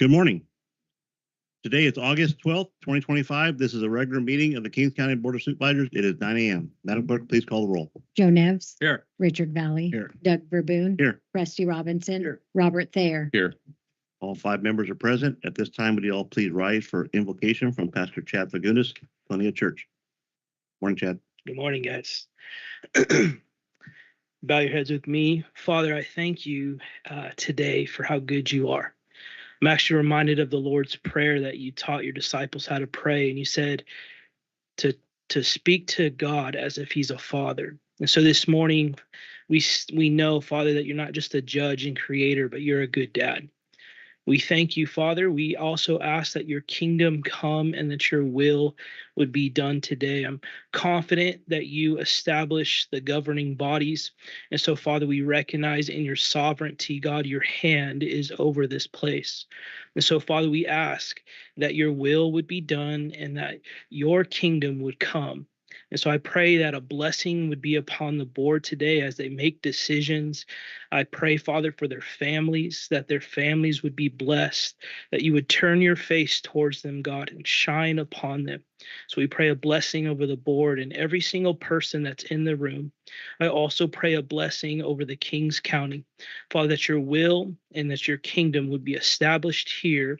Good morning. Today is August 12th, 2025. This is a regular meeting of the Kings County Board of Supervisors. It is 9 a.m. Madam Clerk, please call the roll. Joe Nevs. Here. Richard Valley. Here. Doug Verboon. Here. Rusty Robinson. Here. Robert Thayer. Here. All 5 members are present. At this time, would you all please rise for invocation from Pastor Chad Fagundes, Plenty of Church. Morning, Chad. Good morning, guys. Bow your heads with me. Father, I thank you today for how good you are. I'm actually reminded of the Lord's Prayer that you taught your disciples how to pray, and you said to speak to God as if he's a father. And so this morning, we know, Father, that you're not just a judge and creator, but you're a good dad. We thank you, Father. We also ask that your kingdom come and that your will would be done today. I'm confident that you establish the governing bodies. And so, Father, we recognize in your sovereignty, God, your hand is over this place. And so, Father, we ask that your will would be done and that your kingdom would come. And so I pray that a blessing would be upon the board today as they make decisions. I pray, Father, for their families, that their families would be blessed, that you would turn your face towards them, God, and shine upon them. So we pray a blessing over the board and every single person that's in the room. I also pray a blessing over the Kings County. Father, that your will and that your kingdom would be established here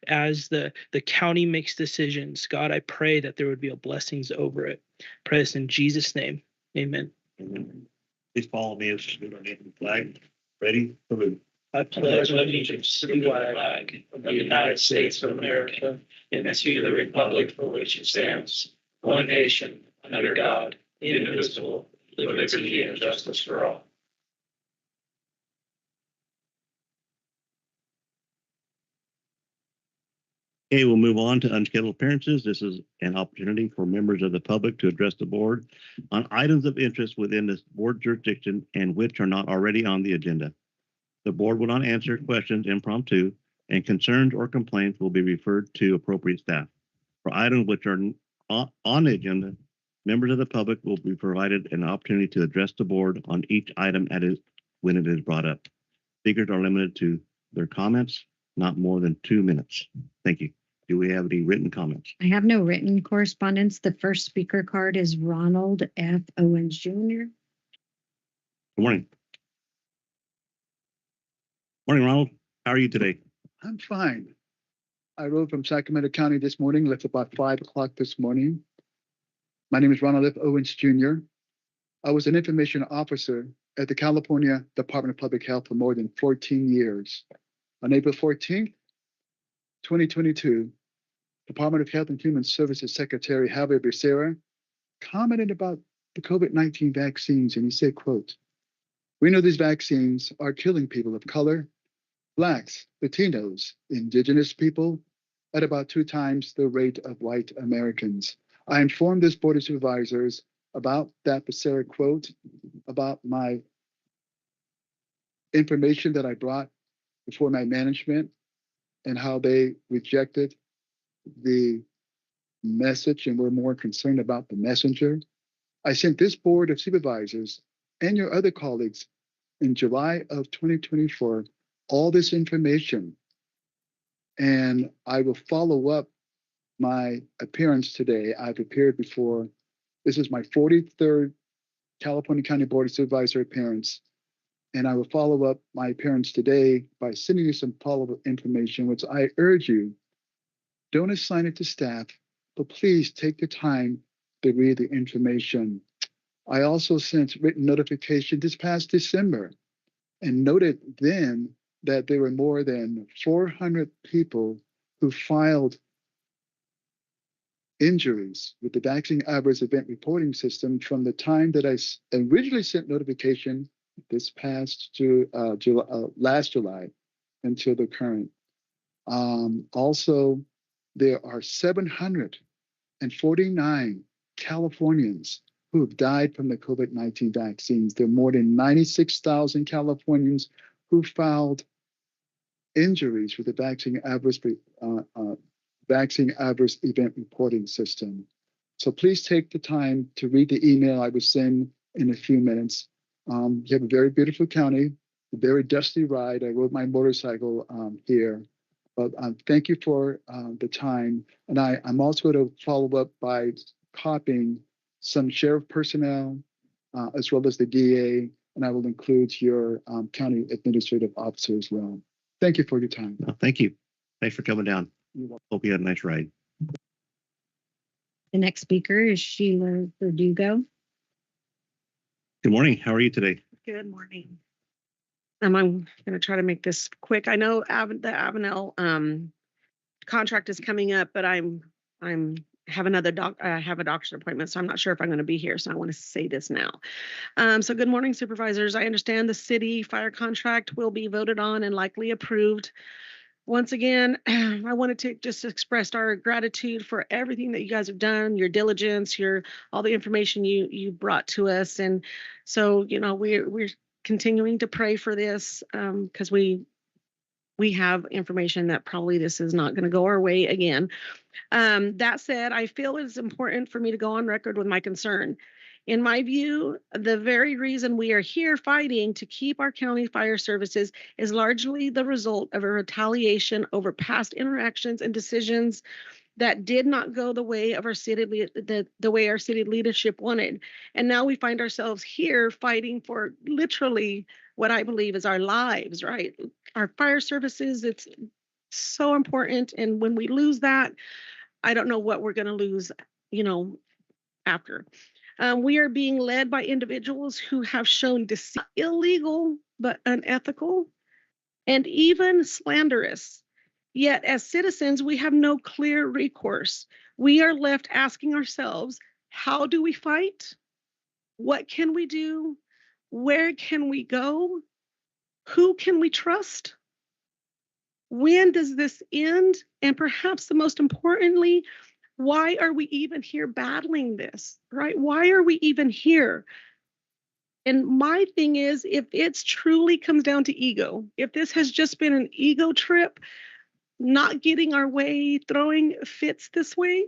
as the county makes decisions. God, I pray that there would be a blessings over it. Pray this in Jesus' name. Amen. Amen. Please follow me as we underneath the flag. Ready? Salute. I pledge allegiance to the flag of the United States of America and to the republic for which it stands, one nation, under God, indivisible, with liberty and justice for all. Okay, we'll move on to unscheduled appearances. This is an opportunity for members of the public to address the board on items of interest within this board jurisdiction and which are not already on the agenda. The board will not answer questions impromptu, and concerns or complaints will be referred to appropriate staff. For items which are on the agenda, members of the public will be provided an opportunity to address the board on each item when it is brought up. Speakers are limited to their comments, not more than 2 minutes. Thank you. Do we have any written comments? I have no written correspondence. The first speaker card is Ronald F. Owens Jr. Good morning. Morning, Ronald. How are you today? I'm fine. I rode from Sacramento County this morning, left about 5 o'clock this morning. My name is Ronald F. Owens Jr. I was an information officer at the California Department of Public Health for more than 14 years. On April 14th, 2022, Department of Health and Human Services Secretary Javier Becerra commented about the COVID-19 vaccines, and he said, quote, "We know these vaccines are killing people of color, Blacks, Latinos, Indigenous people at about 2 times the rate of white Americans. I informed this Board of Supervisors about that Becerra quote, about my information that I brought before my management and how they rejected the message and were more concerned about the messenger. I sent this Board of Supervisors and your other colleagues in July of 2024 all this information, and I will follow up my appearance today. I've appeared before. This is my 43rd California County Board of Supervisor appearance, and I will follow up my appearance today by sending you some follow-up information, which I urge you, don't assign it to staff, but please take the time to read the information. I also sent written notification this past December and noted then that there were more than 400 people who filed injuries with the Vaccine Adverse Event Reporting System from the time that I originally sent notification this past last July until the current. Also, there are 749 Californians who have died from the COVID-19 vaccines. There are more than 96,000 Californians who filed injuries with the Vaccine Adverse Event Reporting System. So please take the time to read the email I will send in a few minutes. You have a very beautiful county, a very dusty ride. I rode my motorcycle here. But thank you for the time. And I'm also going to follow up by copying some sheriff personnel as well as the DA, and I will include your county administrative officer as well. Thank you for your time. No, thank you. Thanks for coming down. Hope you had a nice ride. The next speaker is Sheila Verdugo. Good morning. How are you today? Good morning. I'm going to try to make this quick. I know the Avenel contract is coming up, but I have a doctor's appointment, so I'm not sure if I'm going to be here. So I want to say this now. So good morning, supervisors. I understand the city fire contract will be voted on and likely approved. Once again, I wanted to just express our gratitude for everything that you guys have done, your diligence, all the information you brought to us. And so, we're continuing to pray for this because we have information that probably this is not going to go our way again. That said, I feel it's important for me to go on record with my concern. In my view, the very reason we are here fighting to keep our county fire services is largely the result of a retaliation over past interactions and decisions that did not go the way of our city, the way our city leadership wanted. And now we find ourselves here fighting for literally what I believe is our lives, right? Our fire services, it's so important. And when we lose that, I don't know what we're going to lose, after. We are being led by individuals who have shown illegal but unethical and even slanderous. Yet as citizens, we have no clear recourse. We are left asking ourselves, how do we fight? What can we do? Where can we go? Who can we trust? When does this end? And perhaps the most importantly, why are we even here battling this, right? Why are we even here? And my thing is, if it's truly comes down to ego, if this has just been an ego trip, not getting our way, throwing fits this way,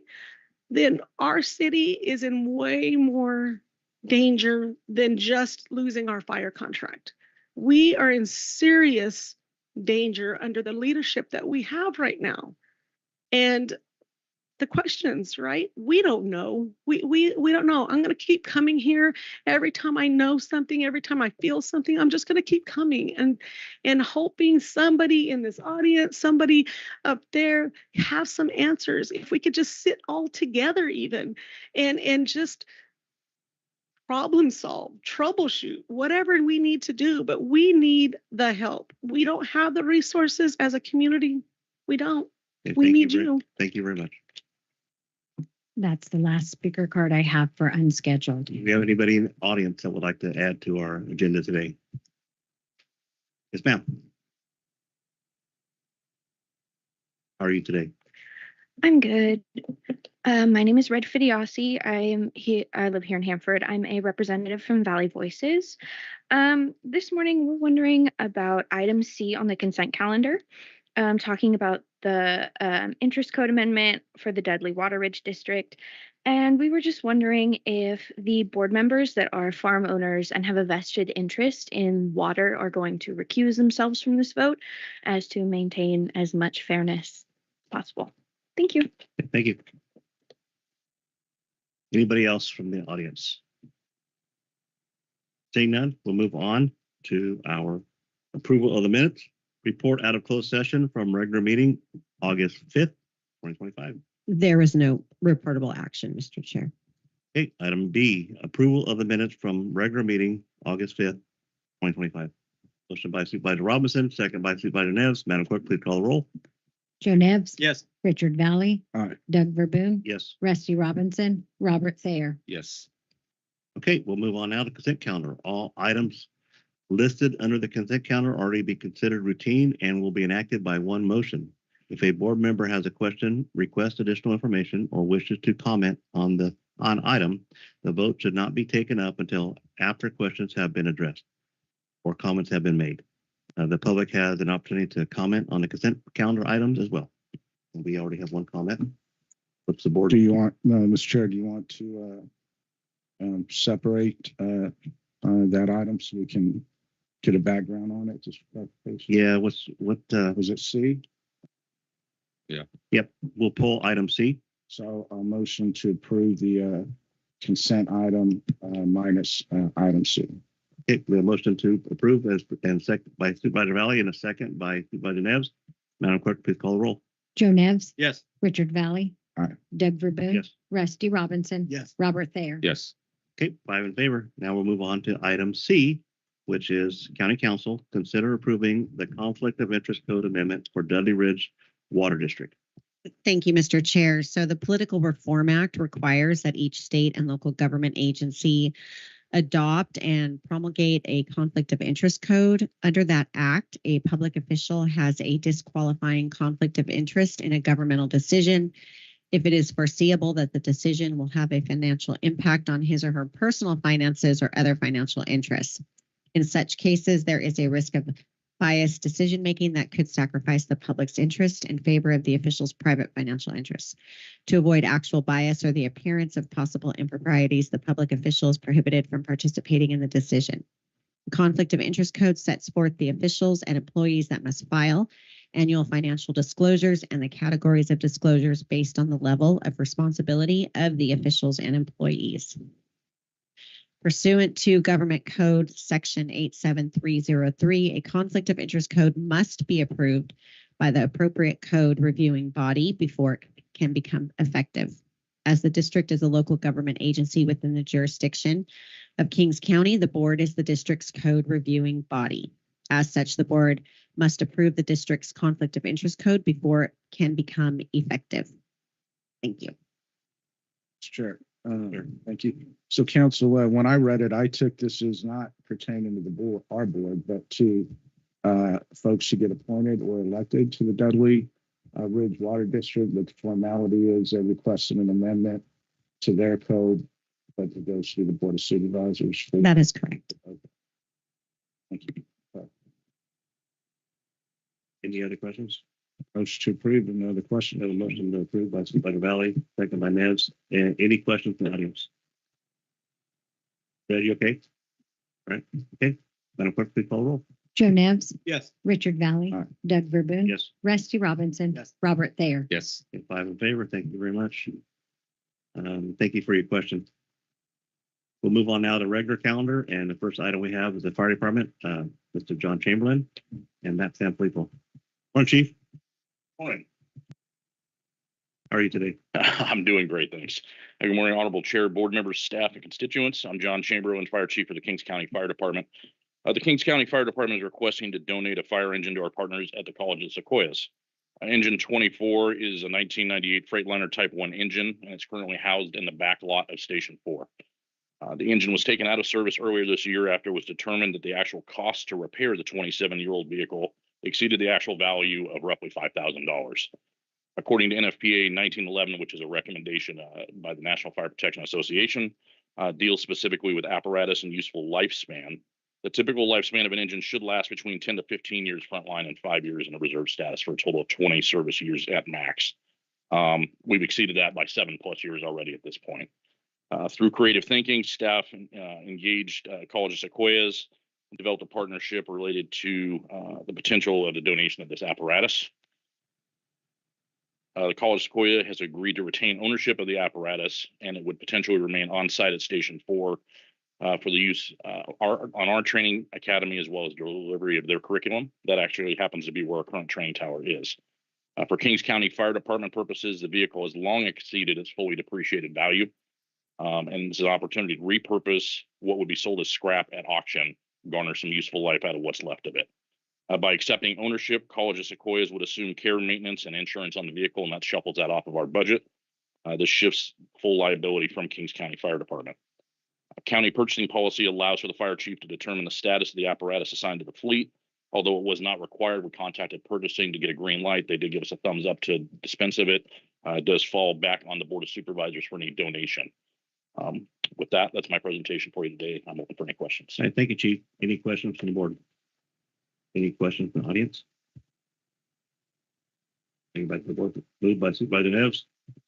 then our city is in way more danger than just losing our fire contract. We are in serious danger under the leadership that we have right now. And the questions, right? We don't know. We don't know. I'm going to keep coming here every time I know something, every time I feel something. I'm just going to keep coming and hoping somebody in this audience, somebody up there have some answers. If we could just sit all together even and just problem solve, troubleshoot, whatever we need to do, but we need the help. We don't have the resources as a community. We don't. Okay, We need you. Thank you very much. That's the last speaker card I have for unscheduled. Do we have anybody in the audience that would like to add to our agenda today? Yes, ma'am. How are you today? I'm good. My name is Red Fidiasi. I live here in Hanford. I'm a representative from Valley Voices. This morning, we're wondering about item C on the consent calendar, talking about the interest code amendment for the Dudley Water Ridge District. And we were just wondering if the board members that are farm owners and have a vested interest in water are going to recuse themselves from this vote as to maintain as much fairness as possible. Thank you. Thank you. Anybody else from the audience? Seeing none, we'll move on to our approval of the minutes. Report out of closed session from regular meeting, August 5th, 2025. There is no reportable action, Mr. Chair. Okay, item B, approval of the minutes from regular meeting, August 5th, 2025. Motion by Supervisor Robinson, second by Supervisor Neves. Madam Clerk, please call the roll. Joe Neves. Yes. Richard Valley. Aye. Doug Verboon. Yes. Rusty Robinson. Robert Thayer. Yes. Okay, we'll move on now to consent calendar. All items listed under the consent calendar are already be considered routine and will be enacted by one motion. If a board member has a question, requests additional information, or wishes to comment on item, the vote should not be taken up until after questions have been addressed or comments have been made. The public has an opportunity to comment on the consent calendar items as well. And we already have one comment. What's the board? Do you want, Mr. Chair, do you want to separate that item so we can get a background on it? Just for clarification? Yeah, Was it C? Yep, we'll pull item C. So a motion to approve the consent item minus item C. Okay, we have a motion to approve and second by Supervisor Valley and a second by Supervisor Neves. Madam Clerk, please call the roll. Joe Nevs, Yes. Richard Valley. Aye. Doug Verboon. Yes. Rusty Robinson. Yes. Robert Thayer. Yes. Okay, 5 in favor. Now we'll move on to item C, which is County Council consider approving the Conflict of Interest Code Amendment for Dudley Ridge Water District. Thank you, Mr. Chair. So the Political Reform Act requires that each state and local government agency adopt and promulgate a conflict of interest code. Under that act, a public official has a disqualifying conflict of interest in a governmental decision if it is foreseeable that the decision will have a financial impact on his or her personal finances or other financial interests. In such cases, there is a risk of biased decision-making that could sacrifice the public's interest in favor of the official's private financial interests. To avoid actual bias or the appearance of possible improprieties, the public official is prohibited from participating in the decision. The Conflict of Interest Code sets forth the officials and employees that must file annual financial disclosures and the categories of disclosures based on the level of responsibility of the officials and employees. Pursuant to Government Code Section 87303, a conflict of interest code must be approved by the appropriate code reviewing body before it can become effective. As the district is a local government agency within the jurisdiction of Kings County, the board is the district's code reviewing body. As such, the board must approve the district's conflict of interest code before it can become effective. Thank you. Sure. Thank you. So council, when I read it, I took this as not pertaining to the board, our board, but to folks who get appointed or elected to the Dudley Ridge Water District. But the formality is they're requesting an amendment to their code, but it goes through the Board of Supervisors. That is correct. Thank you. Any other questions? Motion to approve. Another question. We have a motion to approve by Supervisor Valley, second by Neves. And any questions from the audience? Ready? Okay. All right. Okay. Madam Clerk, please call the roll. Joe Nevs, Yes. Richard Valley. Aye. Doug Verboon. Yes. Rusty Robinson. Yes. Robert Thayer. Yes. Okay, 5 in favor. Thank you very much. Thank you for your question. We'll move on now to regular calendar, and the first item we have is the fire department, Mr. John Chamberlain and Matt Sanfilippo. Morning, Chief. Morning. How are you today? I'm doing great, thanks. Good morning, Honorable Chair, board members, staff, and constituents. I'm John Chamberlain, Fire Chief for the Kings County Fire Department. The Kings County Fire Department is requesting to donate a fire engine to our partners at the College of Sequoias. Engine 24 is a 1998 Freightliner Type 1 engine, and it's currently housed in the back lot of Station 4. The engine was taken out of service earlier this year after it was determined that the actual cost to repair the 27-year-old vehicle exceeded the actual value of roughly $5,000. According to NFPA 1911, which is a recommendation by the National Fire Protection Association, deals specifically with apparatus and useful lifespan. The typical lifespan of an engine should last between 10 to 15 years frontline and 5 years in a reserve status for a total of 20 service years at max. We've exceeded that by 7+ years already at this point. Through creative thinking, staff engaged College of Sequoias and developed a partnership related to the potential of the donation of this apparatus. The College of Sequoia has agreed to retain ownership of the apparatus, and it would potentially remain on site at Station 4 for the use on our training academy, as well as delivery of their curriculum. That actually happens to be where our current training tower is. For Kings County Fire Department purposes, the vehicle has long exceeded its fully depreciated value. And it's an opportunity to repurpose what would be sold as scrap at auction, garner some useful life out of what's left of it. By accepting ownership, College of Sequoias would assume care, maintenance, and insurance on the vehicle, and that shuffles that off of our budget. This shifts full liability from Kings County Fire Department. County purchasing policy allows for the fire chief to determine the status of the apparatus assigned to the fleet. Although it was not required, we contacted purchasing to get a green light. They did give us a thumbs up to dispense of it. It does fall back on the Board of Supervisors for any donation. With that, that's my presentation for you today. I'm open for any questions. All right, thank you, Chief. Any questions from the board? Any questions from the audience? Anybody from the board? Moved by Supervisor Neves,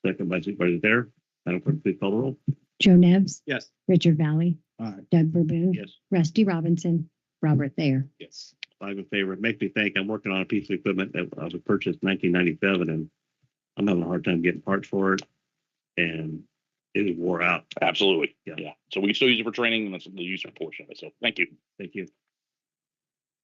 second by Supervisor Thayer. Madam Clerk, please call the roll. Joe Nevs, Yes. Richard Valley. Aye. Doug Verboon. Yes. Rusty Robinson. Robert Thayer. Yes. 5 in favor. It makes me think I'm working on a piece of equipment that was purchased in 1997, and I'm having a hard time getting parts for it, and it is wore out. Absolutely. Yeah. Yeah. So we can still use it for training, and that's the user portion of it. So thank you. Thank you.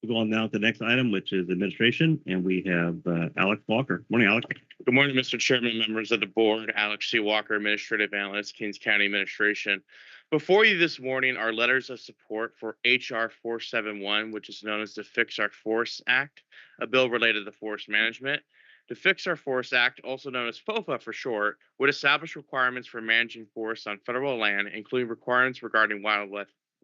We'll go on now to the next item, which is administration, and we have Alex Walker. Morning, Alex. Good morning, Mr. Chairman, members of the board. Alex C. Walker, Administrative Analyst, Kings County Administration. Before you this morning are letters of support for HR 471, which is known as the Fix Our Forest Act, a bill related to forest management. The Fix Our Forest Act, also known as FOFA for short, would establish requirements for managing forests on federal land, including requirements regarding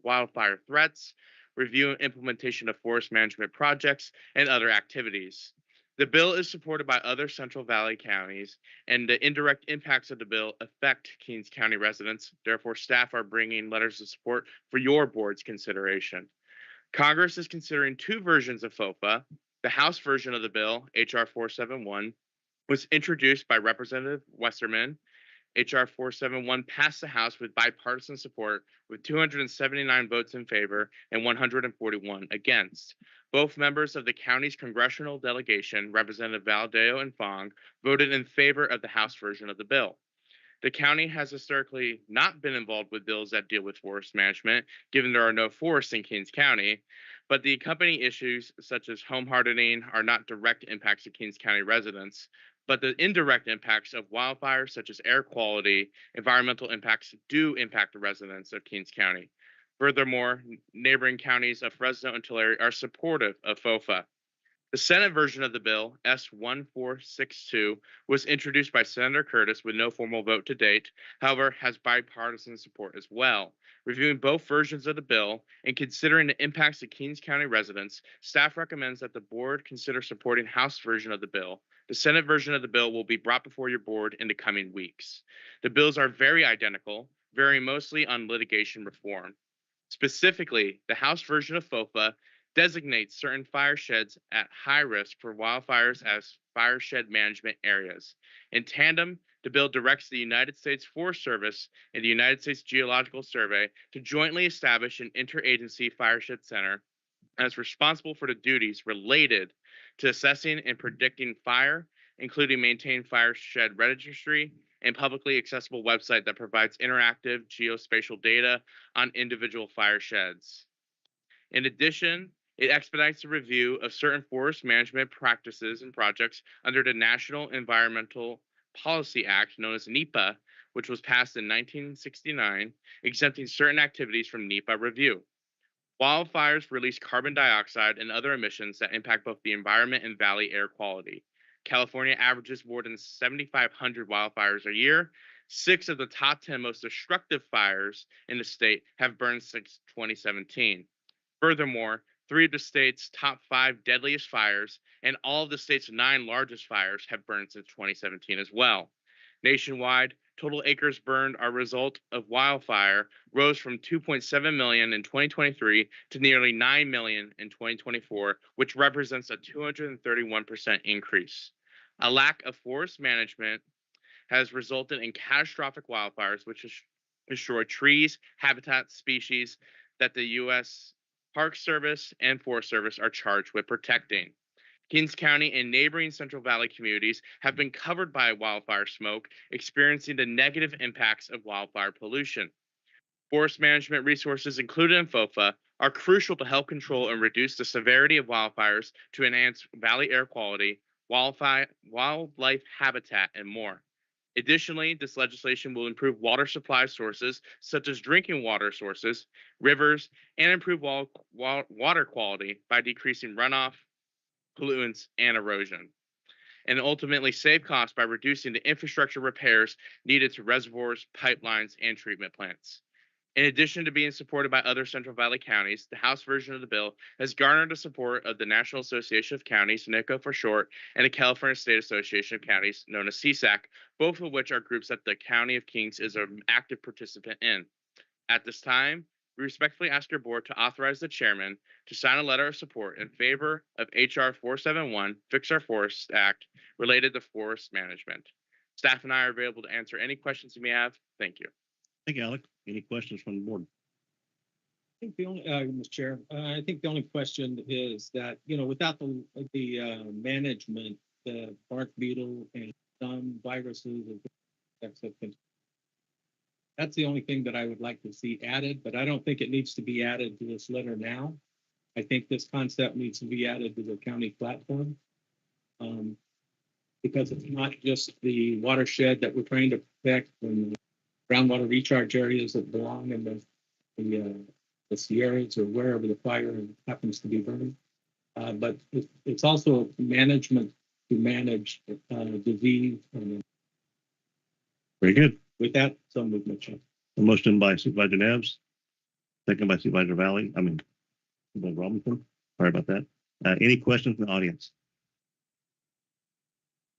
wildfire threats, review and implementation of forest management projects, and other activities. The bill is supported by other Central Valley counties, and the indirect impacts of the bill affect Kings County residents. Therefore, staff are bringing letters of support for your board's consideration. Congress is considering two versions of FOFA. The House version of the bill, HR 471, was introduced by Representative Westerman. HR 471 passed the House with bipartisan support with 279 votes in favor and 141 against. Both members of the county's congressional delegation, Representative Valdeo and Fong, voted in favor of the House version of the bill. The county has historically not been involved with bills that deal with forest management, given there are no forests in Kings County, but the accompanying issues such as home hardening are not direct impacts to Kings County residents, but the indirect impacts of wildfires such as air quality, environmental impacts do impact the residents of Kings County. Furthermore, neighboring counties of Fresno and Tulare are supportive of FOFA. The Senate version of the bill, S1462, was introduced by Senator Curtis with no formal vote to date, however, has bipartisan support as well. Reviewing both versions of the bill and considering the impacts to Kings County residents, staff recommends that the board consider supporting House version of the bill. The Senate version of the bill will be brought before your board in the coming weeks. The bills are very identical, varying mostly on litigation reform. Specifically, the House version of FOFA designates certain fire sheds at high risk for wildfires as fire shed management areas. In tandem, the bill directs the United States Forest Service and the United States Geological Survey to jointly establish an interagency fire shed center as responsible for the duties related to assessing and predicting fire, including maintaining fire shed registry and publicly accessible website that provides interactive geospatial data on individual fire sheds. In addition, it expedites the review of certain forest management practices and projects under the National Environmental Policy Act, known as NEPA, which was passed in 1969, exempting certain activities from NEPA review. Wildfires release carbon dioxide and other emissions that impact both the environment and valley air quality. California averages more than 7,500 wildfires a year. 6 of the top 10 most destructive fires in the state have burned since 2017. Furthermore, 3 of the state's top 5 deadliest fires and all of the state's 9 largest fires have burned since 2017 as well. Nationwide, total acres burned as a result of wildfire rose from 2.7 million in 2023 to nearly 9 million in 2024, which represents a 231% increase. A lack of forest management has resulted in catastrophic wildfires, which has destroyed trees, habitat, species that the U.S. Park Service and Forest Service are charged with protecting. Kings County and neighboring Central Valley communities have been covered by wildfire smoke, experiencing the negative impacts of wildfire pollution. Forest management resources included in FOFA are crucial to help control and reduce the severity of wildfires to enhance valley air quality, wildlife habitat, and more. Additionally, this legislation will improve water supply sources such as drinking water sources, rivers, and improve water quality by decreasing runoff, pollutants, and erosion, and ultimately save costs by reducing the infrastructure repairs needed to reservoirs, pipelines, and treatment plants. In addition to being supported by other Central Valley counties, the House version of the bill has garnered the support of the National Association of Counties, NICO for short, and the California State Association of Counties, known as CSAC, both of which are groups that the County of Kings is an active participant in. At this time, we respectfully ask your board to authorize the chairman to sign a letter of support in favor of HR 471, Fix Our Forest Act, related to forest management. Staff and I are available to answer any questions you may have. Thank you. Thank you, Alex. Any questions from the board? I think the only, Mr. Chair, I think the only question is that, without the management, the bark beetle and some viruses and that's the thing. That's the only thing that I would like to see added, but I don't think it needs to be added to this letter now. I think this concept needs to be added to the county platform. Because it's not just the watershed that we're trying to protect and the groundwater recharge areas that belong in the Sierras or wherever the fire happens to be burning. But it's also management to manage disease. Very good. With that, so movement. A motion by Supervisor Neves, second by Supervisor Supervisor Robinson. Sorry about that. Any questions from the audience?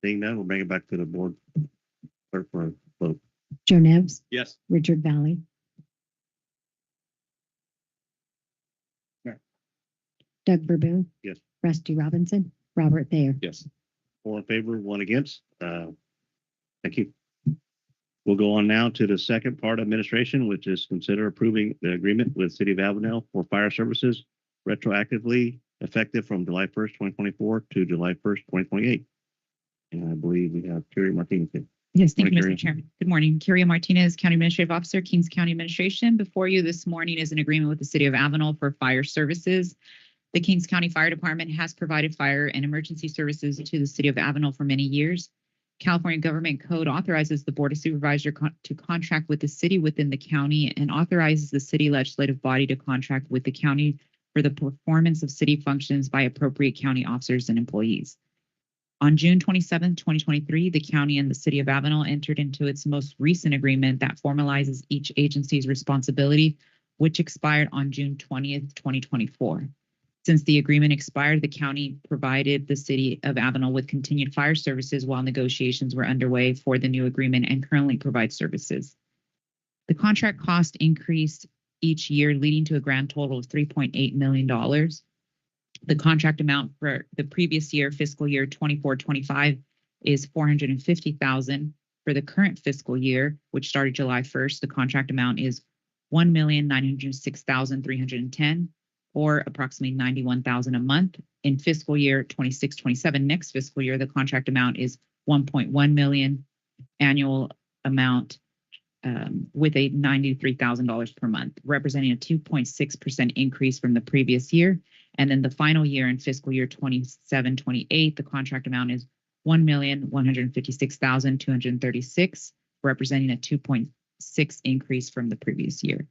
Seeing none, we'll bring it back to the board for a vote. Joe Nevs, Yes. Richard Valley. Yeah. Doug Verboon. Yes. Rusty Robinson, Robert Thayer. Yes. 4 in favor, 1 against. Thank you. We'll go on now to the second part of administration, which is consider approving the agreement with City of Avenel for fire services retroactively effective from July 1st, 2024 to July 1st, 2028. And I believe we have Carrie Martinez here. Yes, thank you, Morning, Mr. Chairman. Good morning. Carrie Martinez, County Administrative Officer, Kings County Administration. Before you this morning is an agreement with the City of Avenel for fire services. The Kings County Fire Department has provided fire and emergency services to the City of Avenel for many years. California Government Code authorizes the Board of Supervisors to contract with the city within the county and authorizes the city legislative body to contract with the county for the performance of city functions by appropriate county officers and employees. On June 27, 2023, the county and the City of Avenel entered into its most recent agreement that formalizes each agency's responsibility, which expired on June 20th, 2024. Since the agreement expired, the county provided the City of Avenel with continued fire services while negotiations were underway for the new agreement and currently provides services. The contract cost increased each year, leading to a grand total of $3.8 million. The contract amount for the previous year, fiscal year 24-25, is $450,000. For the current fiscal year, which started July 1st, the contract amount is $1,906,310, or approximately $91,000 a month. In fiscal year 26-27, next fiscal year, the contract amount is $1.1 million annual amount with a $93,000 per month, representing a 2.6% increase from the previous year. And then the final year in fiscal year 27-28, the contract amount is $1,156,236, representing a 2.6% increase from the previous year.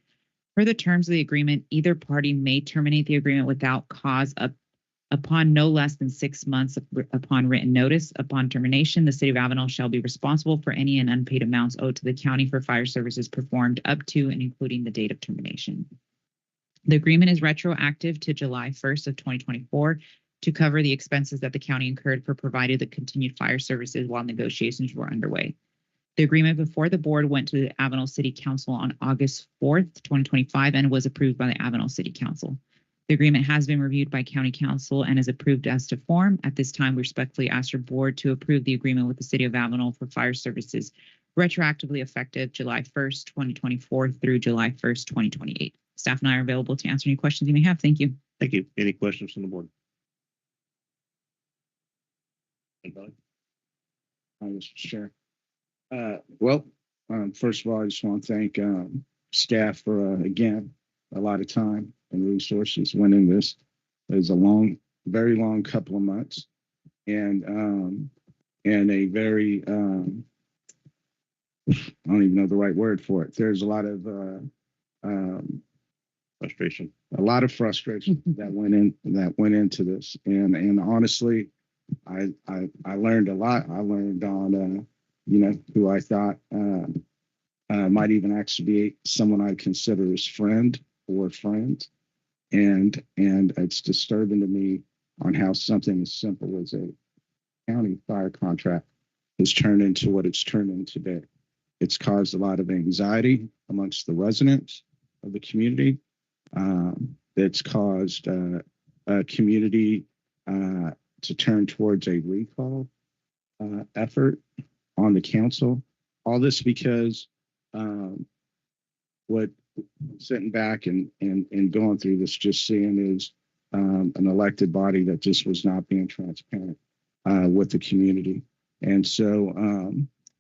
Per the terms of the agreement, either party may terminate the agreement without cause upon no less than 6 months upon written notice. Upon termination, the City of Avenel shall be responsible for any and unpaid amounts owed to the county for fire services performed up to and including the date of termination. The agreement is retroactive to July 1st of 2024 to cover the expenses that the county incurred for providing the continued fire services while negotiations were underway. The agreement before the board went to the Avenel City Council on August 4th, 2025, and was approved by the Avenel City Council. The agreement has been reviewed by County Council and is approved as to form. At this time, we respectfully ask your board to approve the agreement with the City of Avenel for fire services retroactively effective July 1st, 2024 through July 1st, 2028. Staff and I are available to answer any questions you may have. Thank you. Thank you. Any questions from the board? Anybody? Mr. Chair. First of all, I just want to thank staff for, again, a lot of time and resources went in this. It was a very long couple of months and a very, I don't even know the right word for it. There's a lot of Frustration. A lot of frustration that went into this. And honestly, I learned a lot. I learned on, who I thought might even actually be someone I consider as friend or friend. And it's disturbing to me on how something as simple as a county fire contract has turned into what it's turned into today. It's caused a lot of anxiety amongst the residents of the community. That's caused a community to turn towards a recall effort on the council. All this because what sitting back and going through this, just seeing is an elected body that just was not being transparent with the community. And so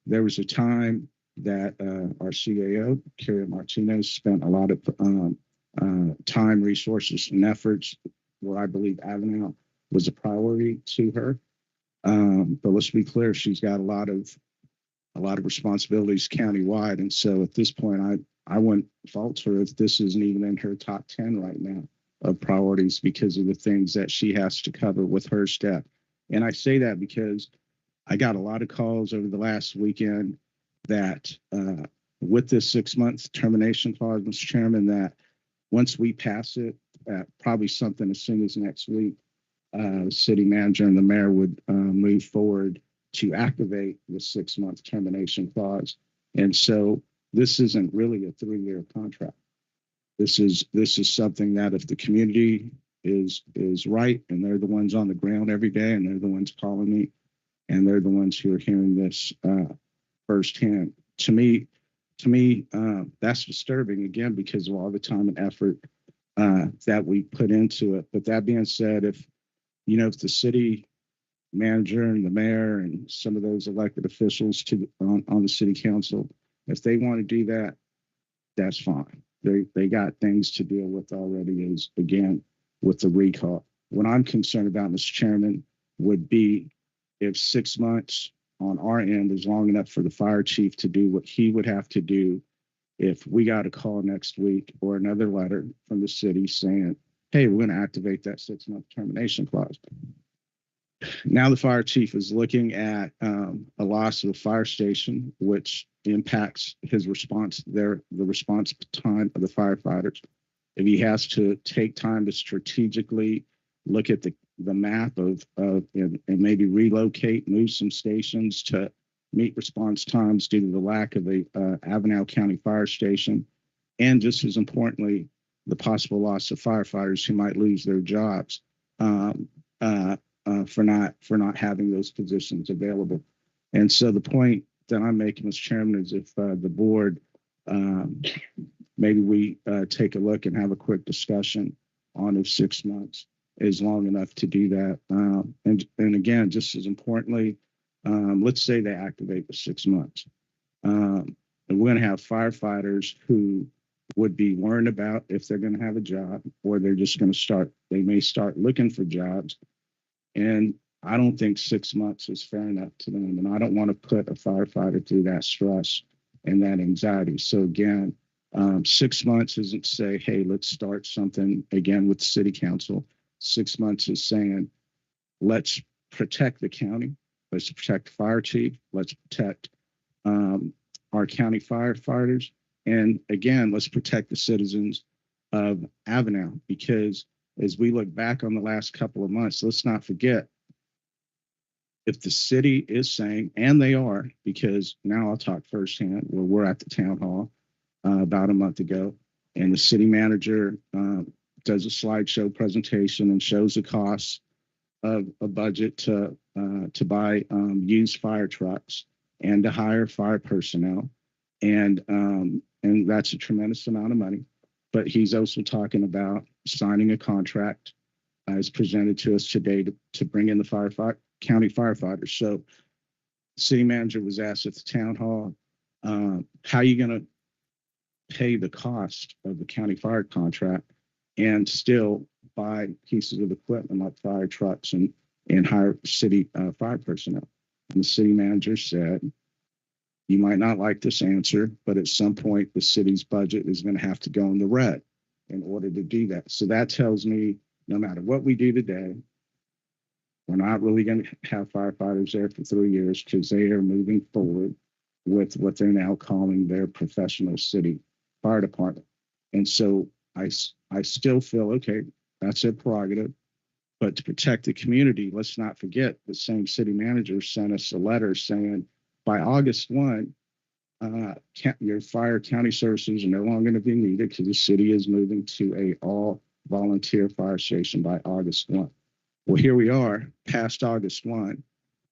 There was a time that our CAO, Carrie Martinez, spent a lot of time, resources, and efforts where I believe Avenel was a priority to her. But let's be clear, she's got a lot of responsibilities countywide, and so at this point, I wouldn't fault her if this isn't even in her top 10 right now of priorities because of the things that she has to cover with her staff. And I say that because I got a lot of calls over the last weekend that with this 6-month termination clause, Mr. Chairman, that once we pass it, probably something as soon as next week, the city manager and the mayor would move forward to activate the 6-month termination clause. And so this isn't really a 3-year contract. This is something that if the community is right, and they're the ones on the ground every day, and they're the ones calling me, and they're the ones who are hearing this firsthand. To me, that's disturbing again because of all the time and effort that we put into it. But that being said, if the city manager and the mayor and some of those elected officials on the city council, if they want to do that, that's fine. They got things to deal with already, as again with the recall. What I'm concerned about, Mr. Chairman, would be if 6 months on our end is long enough for the fire chief to do what he would have to do if we got a call next week or another letter from the city saying, hey, we're going to activate that 6-month termination clause. Now the fire chief is looking at a loss of the fire station, which impacts his response the response time of the firefighters. If he has to take time to strategically look at the map and maybe relocate, move some stations to meet response times due to the lack of a Avenel County fire station, and just as importantly, the possible loss of firefighters who might lose their jobs for not having those positions available. And so the point that I'm making, Mr. Chairman, is if the board maybe we take a look and have a quick discussion on if 6 months is long enough to do that. And again, just as importantly, let's say they activate the 6 months. And we're going to have firefighters who would be worried about if they're going to have a job, or they're just going to they may start looking for jobs. And I don't think 6 months is fair enough to them. And I don't want to put a firefighter through that stress and that anxiety. So again, 6 months isn't say, hey, let's start something again with the city council. 6 months is saying, let's protect the county. Let's protect the fire chief. Let's protect our county firefighters. And again, let's protect the citizens of Avenel, because as we look back on the last couple of months, let's not forget, if the city is saying, and they are, because now I'll talk firsthand, where we're at the town hall about a month ago, and the city manager does a slideshow presentation and shows the costs of a budget to buy used fire trucks and to hire fire personnel. And that's a tremendous amount of money. But he's also talking about signing a contract as presented to us today to bring in the county firefighters. So the city manager was asked at the town hall, how are you going to pay the cost of the county fire contract and still buy pieces of equipment like fire trucks and hire city fire personnel? And the city manager said, you might not like this answer, but at some point the city's budget is going to have to go in the red in order to do that. So that tells me no matter what we do today, we're not really going to have firefighters there for 3 years, because they are moving forward with what they're now calling their professional city fire department. And so I still feel, okay, that's their prerogative. But to protect the community, let's not forget the same city manager sent us a letter saying, by August 1, your fire county services are no longer going to be needed because the city is moving to a all volunteer fire station by August 1. Well, here we are past August 1.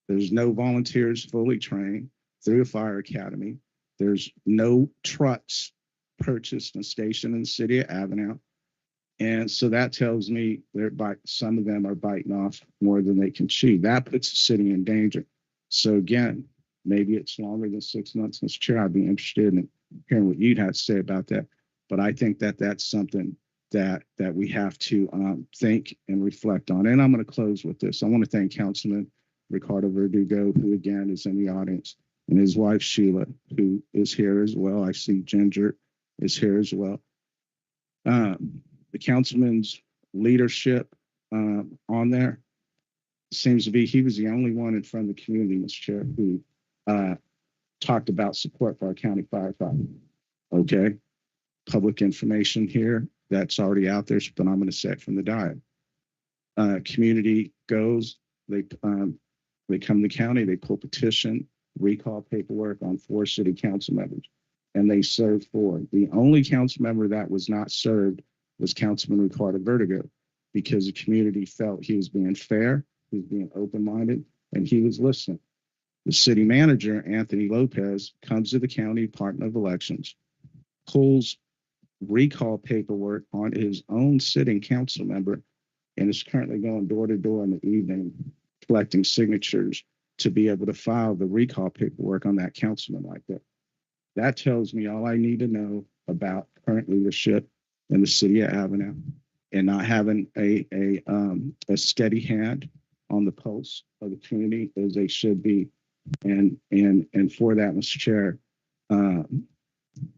There's no volunteers fully trained through the fire academy. There's no trucks purchased and stationed in the city of Avenel. And so that tells me some of them are biting off more than they can chew. That puts the city in danger. So again, Maybe it's longer than 6 months. Mr. Chair, I'd be interested in hearing what you'd have to say about that. But I think that that's something that we have to think and reflect on. And I'm going to close with this. I want to thank Councilman Ricardo Verdugo, who again is in the audience, and his wife Sheila, who is here as well. I see Ginger is here as well. The councilman's leadership on there seems to be, he was the only one in front of the community, Mr. Chair, who talked about support for our county firefighter. Okay, public information here that's already out there, but I'm going to say it from the diet. Community goes, they come to the county, they pull petition, recall paperwork on 4 city council members, and they serve 4. The only council member that was not served was Councilman Ricardo Verdugo, because the community felt he was being fair, he was being open-minded, and he was listening. The city manager, Anthony Lopez, comes to the county Department of Elections, pulls recall paperwork on his own sitting council member, and is currently going door to door in the evening collecting signatures to be able to file the recall paperwork on that councilman like that. That tells me all I need to know about current leadership in the city of Avenel, and not having a steady hand on the pulse of the community as they should be. And for that, Mr. Chair,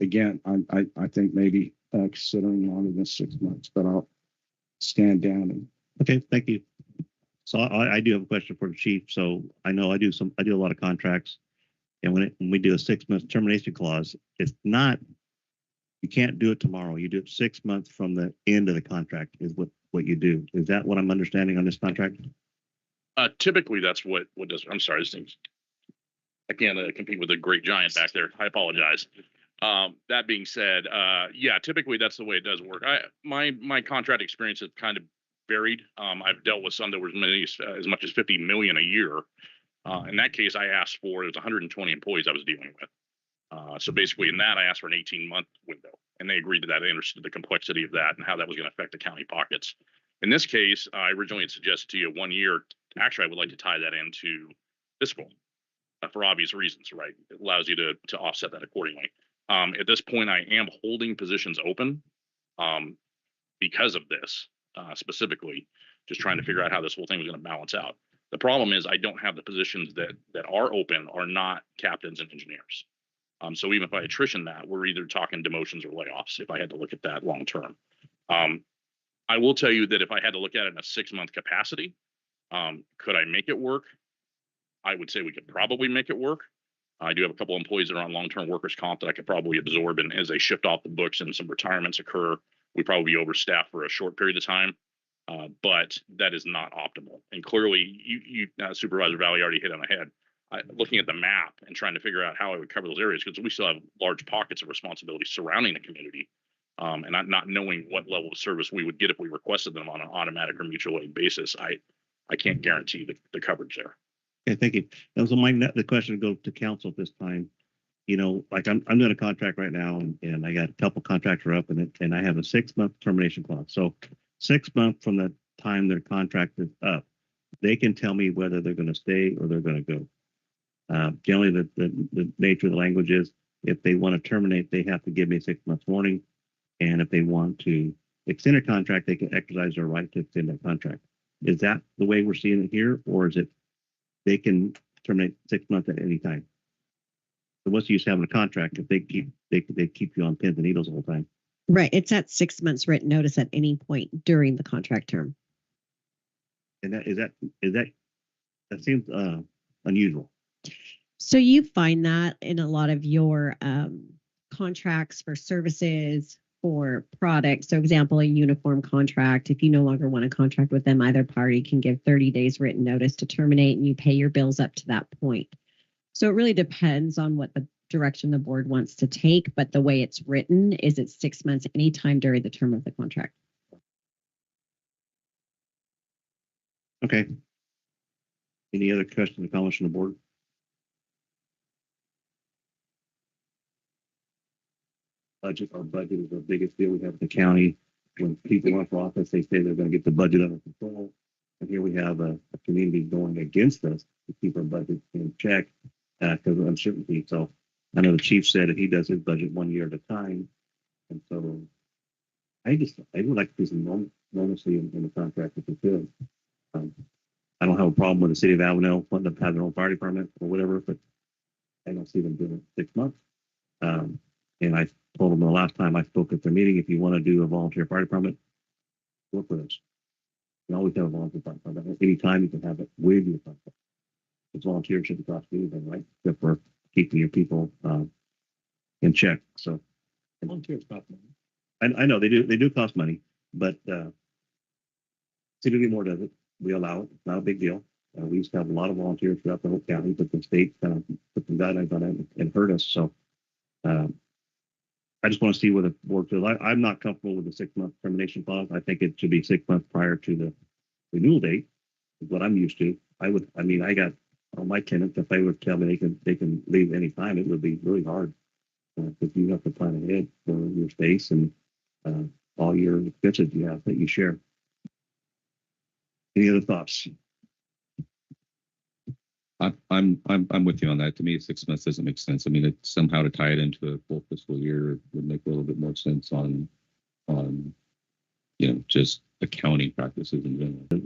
again, I think maybe considering longer than 6 months, but I'll stand down. And Okay, thank you. So I do have a question for the chief. So I know I do a lot of contracts, and when we do a 6-month termination clause, it's not, you can't do it tomorrow. You do it 6 months from the end of the contract is what you do. Is that what I'm understanding on this contract? Typically, that's what does. I'm sorry, this thing's. I can't compete with a great giant back there. I apologize. That being said, yeah, typically that's the way it does work. My contract experience is kind of varied. I've dealt with some that were as much as 50 million a year. In that case, I asked for, it was 120 employees I was dealing with. So basically in that, I asked for an 18-month window, and they agreed to that. They understood the complexity of that and how that was going to affect the county pockets. In this case, I originally had suggested to you 1 year. Actually, I would like to tie that into fiscal for obvious reasons, right? It allows you to offset that accordingly. At this point, I am holding positions open because of this specifically, just trying to figure out how this whole thing was going to balance out. The problem is I don't have the positions that are open are not captains and engineers. So even if I attrition that, we're either talking demotions or layoffs if I had to look at that long term. I will tell you that if I had to look at it in a 6-month capacity, could I make it work? I would say we could probably make it work. I do have a couple employees that are on long-term workers' comp that I could probably absorb, and as they shift off the books and some retirements occur, we probably be overstaffed for a short period of time. But that is not optimal. And clearly, you Supervisor Valley already hit on the head. Looking at the map and trying to figure out how I would cover those areas, because we still have large pockets of responsibility surrounding the community, and not knowing what level of service we would get if we requested them on an automatic or mutual aid basis. I can't guarantee the coverage there. Okay, thank you. And so the question goes to council at this time. You know, like I'm doing a contract right now, and I got a couple contracts are up, and I have a 6-month termination clause. So 6 months from the time their contract is up, they can tell me whether they're going to stay or they're going to go. Generally, the nature of the language is if they want to terminate, they have to give me a 6 months warning, and if they want to extend a contract, they can exercise their right to extend that contract. Is that the way we're seeing it here, or is it they can terminate 6 months at any time? So what's the use of having a contract if they keep you on pins and needles the whole time? Right. It's at 6 months written notice at any point during the contract term. And that seems unusual. So you find that in a lot of your contracts for services, for products. So example, a uniform contract, if you no longer want a contract with them, either party can give 30 days written notice to terminate, and you pay your bills up to that point. So it really depends on what the direction the board wants to take, but the way it's written is it's 6 months anytime during the term of the contract. Okay. Any other questions or comments from the board? Our budget is the biggest deal we have in the county. When people run for office, they say they're going to get the budget under control. And here we have a community going against us to keep our budget in check. because of uncertainty. So I know the chief said that he does his budget 1 year at a time. And so I would like to see some normalcy in the contract if we could. I don't have a problem with the city of Avenel wanting to have their own fire department or whatever, but I don't see them doing it 6 months. And I told them the last time I spoke at their meeting, if you want to do a volunteer fire department, work with us. You always have a volunteer fire department. Anytime you can have it with your contract. It's volunteer shouldn't cost you anything, right? Except for keeping your people in check. So Volunteers cost money. I know they do cost money, but City of Lemoore does it. We allow it. It's not a big deal. We used to have a lot of volunteers throughout the whole county, but the state kind of put some guidelines on it and hurt us. So I just want to see where the board feels. I'm not comfortable with the 6-month termination clause. I think it should be 6 months prior to the renewal date, is what I'm used to. I got all my tenants, if they would tell me they can leave any time, it would be really hard because you have to plan ahead for your space and all your expenses you have that you share. Any other thoughts? I'm with you on that. To me, 6 months doesn't make sense. I mean, somehow to tie it into a full fiscal year would make a little bit more sense on just accounting practices in general.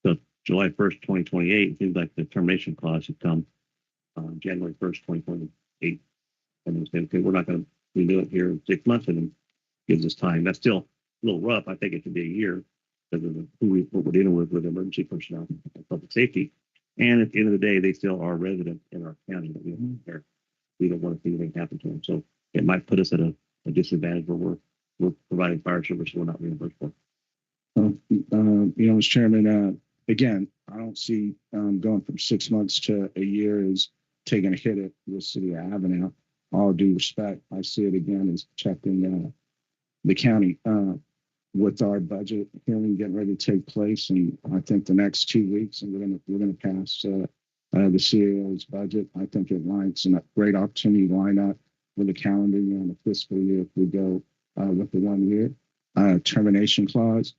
So July 1st, 2028, it seems like the termination clause should come on January 1st, 2028. And then say, okay, we're not going to renew it here in 6 months, and then gives us time. That's still a little rough. I think it should be a year because of what we're dealing with emergency personnel and public safety. And at the end of the day, they still are residents in our county that we don't want to see anything happen to them. So it might put us at a disadvantage where we're providing fire service we're not reimbursed for. Mr. Chairman, again, I don't see going from 6 months to a year as taking a hit at the city of Avenel. All due respect, I see it again as protecting the county with our budget hearing getting ready to take place, and I think the next 2 weeks, and we're gonna pass the CAO's budget. I think it lines a great opportunity to line up with the calendar year and the fiscal year if we go with the 1 year termination clause.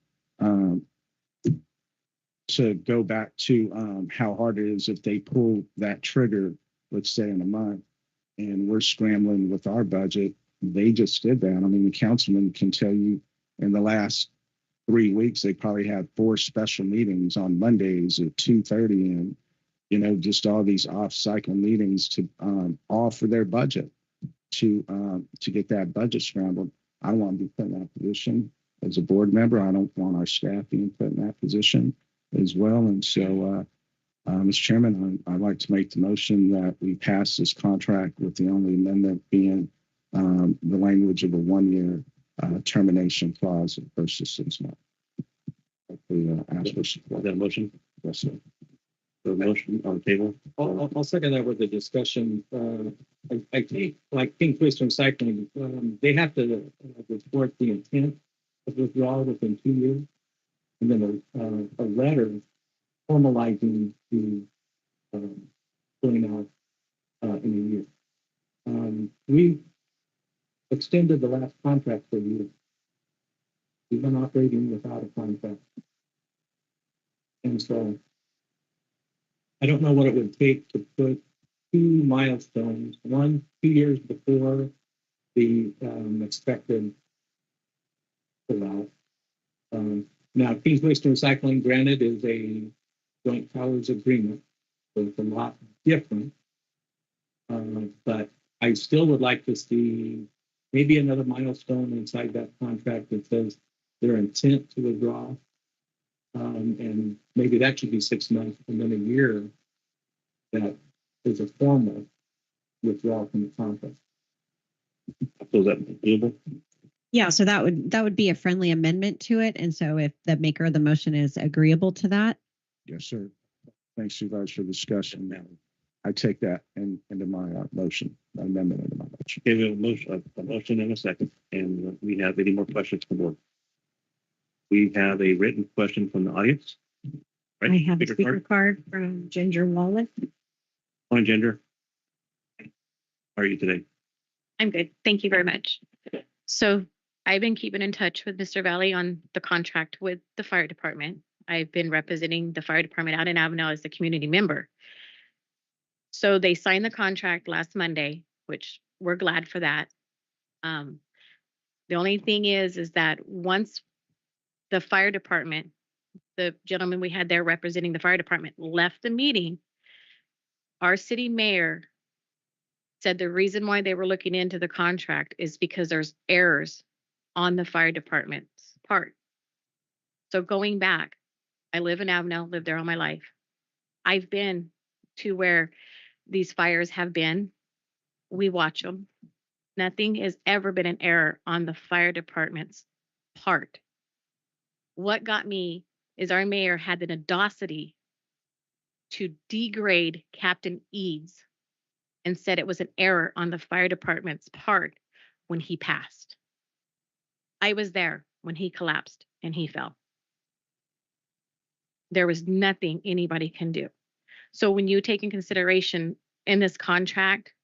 To go back to how hard it is if they pull that trigger, let's say in a month, and we're scrambling with our budget. They just did that. I mean, the councilman can tell you in the last 3 weeks, they probably had 4 special meetings on Mondays at 2:30, and just all these off-cycle meetings to all for their budget to get that budget scrambled. I don't want to be put in that position as a board member. I don't want our staff being put in that position as well. And so, Mr. Chairman, I'd like to make the motion that we pass this contract with the only amendment being the language of a 1 year termination clause versus 6 months. Hopefully, ask for support. That motion? Yes, sir. The motion on the table? I'll second that with the discussion. I think, like King Twist Recycling, they have to report the intent of withdrawal within 2 years, and then a letter formalizing the pulling out in a year. We extended the last contract for a year. We've been operating without a contract, and so I don't know what it would take to put 2 milestones, 2 years before the expected pullout. Now, Kings Waste and Recycling, granted, is a joint powers agreement, so it's a lot different. But I still would like to see maybe another milestone inside that contract that says their intent to withdraw. And maybe that should be 6 months, and then a year that is a formal withdrawal from the contract. So is that doable? Yeah, so that would be a friendly amendment to it. And so if the maker of the motion is agreeable to that. Yes, sir. Thanks, Supervisor, for the discussion. I take that into my motion, amendment into my motion. Okay, we have a motion and a second. And we have any more questions from the board? We have a written question from the audience. Right? I have a speaker card from Ginger Wallace. Morning, Ginger. How are you today? I'm good. Thank you very much. So I've been keeping in touch with Mr. Valley on the contract with the fire department. I've been representing the fire department out in Avenel as the community member. So they signed the contract last Monday, which we're glad for that. The only thing is that once the fire department, the gentleman we had there representing the fire department, left the meeting, our city mayor said the reason why they were looking into the contract is because there's errors on the fire department's part. So going back, I live in Avenel, lived there all my life. I've been to where these fires have been. We watch them. Nothing has ever been an error on the fire department's part. What got me is our mayor had the audacity to degrade Captain Eads and said it was an error on the fire department's part when he passed. I was there when he collapsed and he fell. There was nothing anybody can do. So when you take in consideration in this contract,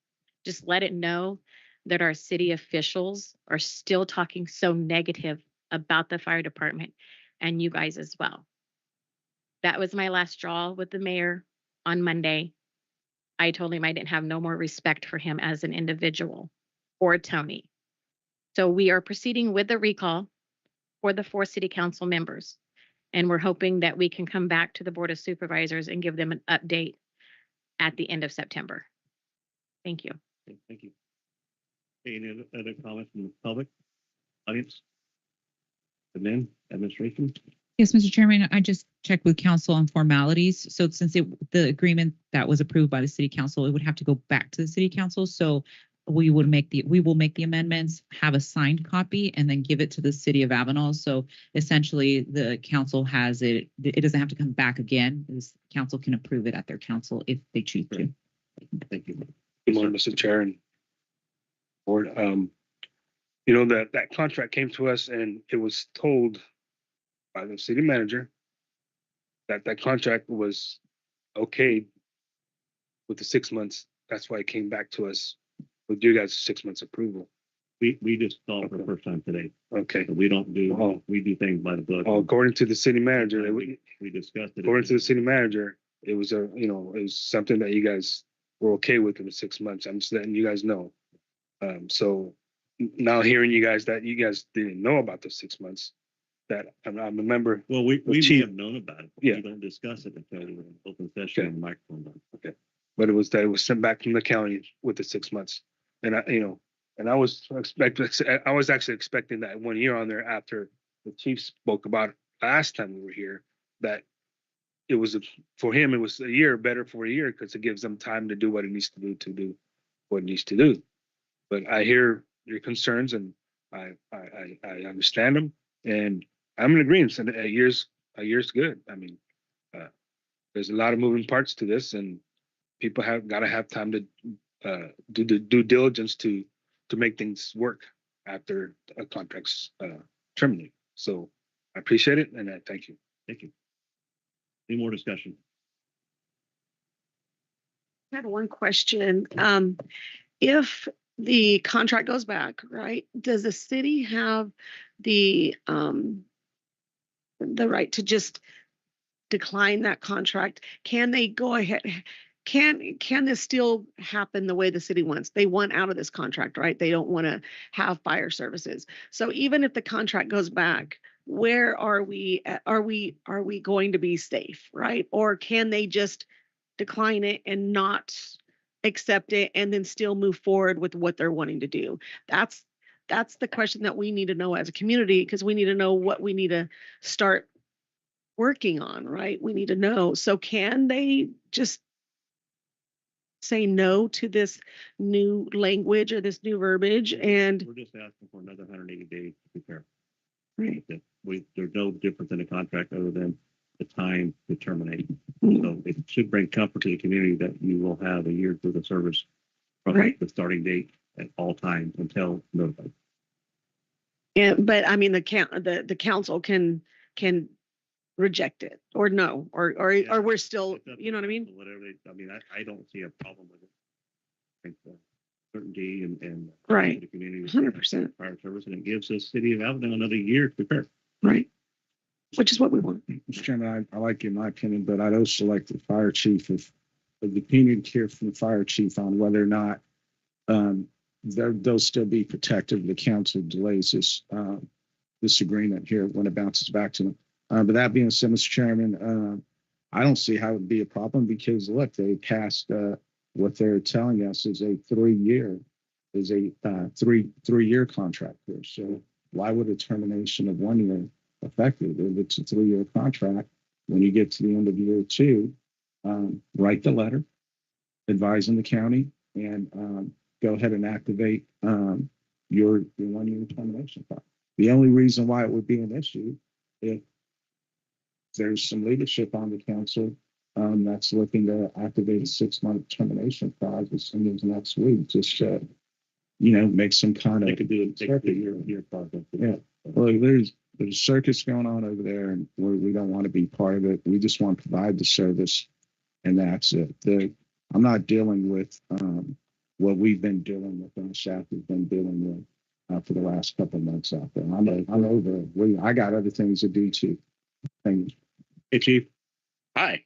just let it know that our city officials are still talking so negative about the fire department and you guys as well. That was my last straw with the mayor on Monday. I told him I didn't have no more respect for him as an individual or Tony. So we are proceeding with the recall for the 4 city council members. And we're hoping that we can come back to the Board of Supervisors and give them an update at the end of September. Thank you. Okay, thank you. Any other comments from the public, audience? And then administration? Yes, Mr. Chairman, I just checked with council on formalities. So since the agreement that was approved by the city council, it would have to go back to the city council. So we will make the amendments, have a signed copy, and then give it to the city of Avenal. So essentially the council has it. It doesn't have to come back again. This council can approve it at their council if they choose to. Thank you. Good morning, Mr. Chair and board. You know, that contract came to us and it was told by the city manager that contract was okay with the 6 months. That's why it came back to us with you guys' 6 months approval. We just saw it for the first time today. Okay. So we don't do, we do things by the book. Well, according to the city manager, We discussed it. according to the city manager, it was it was something that you guys were okay with in the 6 months. I'm just letting you guys know. So now hearing you guys that you guys didn't know about the 6 months, that I remember. Well, we may have known about it. But Yeah. We don't discuss it until we're in open session Okay. and the microphone on. Okay. But it was sent back from the county with the 6 months. And I was actually expecting that 1 year on there after the chief spoke about it last time we were here, that it was for him, it was a year, better for a year because it gives them time to do what it needs to do what it needs to do. But I hear your concerns and I understand them and I'm in agreement. And a year's good. I mean, there's a lot of moving parts to this and people have got to have time to do the due diligence to make things work after a contract's terminated. So I appreciate it and I thank you. Thank you. Any more discussion? I had one question. If the contract goes back, right, does the city have the right to just decline that contract? Can they go ahead? Can this still happen the way the city wants? They want out of this contract, right? They don't want to have fire services. So even if the contract goes back, where are we? Are we going to be safe, right? Or can they just decline it and not accept it and then still move forward with what they're wanting to do? That's the question that we need to know as a community, because we need to know what we need to start working on, right? We need to know. So can they just say no to this new language or this new verbiage? And We're just asking for another 180 days to prepare. right. There's no difference in the contract other than the time to terminate. So it should bring comfort to the community that you will have a year's worth of service from Right. the starting date at all times until notified. Yeah, but I mean, the council can reject it or no, or we're still, It's up you know what I mean? Whatever I don't see a problem with it. I think certainty and Right. the community 100%. fire service, and it gives the city of Alabama another year to prepare. Right. Which is what we want. Mr. Chairman, I like you in my opinion, but I'd also like the fire chief, if the opinion here from the fire chief on whether or not they'll still be protective if the council delays this agreement here when it bounces back to them. But that being said, Mr. Chairman, I don't see how it would be a problem because look, they passed what they're telling us is a three-year contract here. So why would a termination of 1 year effective if it's a 3-year contract? When you get to the end of year 2, write the letter advising the county and go ahead and activate your 1 year termination clause. The only reason why it would be an issue if there's some leadership on the council that's looking to activate a 6-month termination clause as soon as next week, just make some kind of. They could do a year project. Yeah. Well, there's a circus going on over there, and we don't want to be part of it. We just want to provide the service, and that's it. I'm not dealing with what we've been dealing with, and the staff has been dealing with for the last couple of months out there. I'm over it. I got other things to do too. Thank you. Hey, Chief. Hi.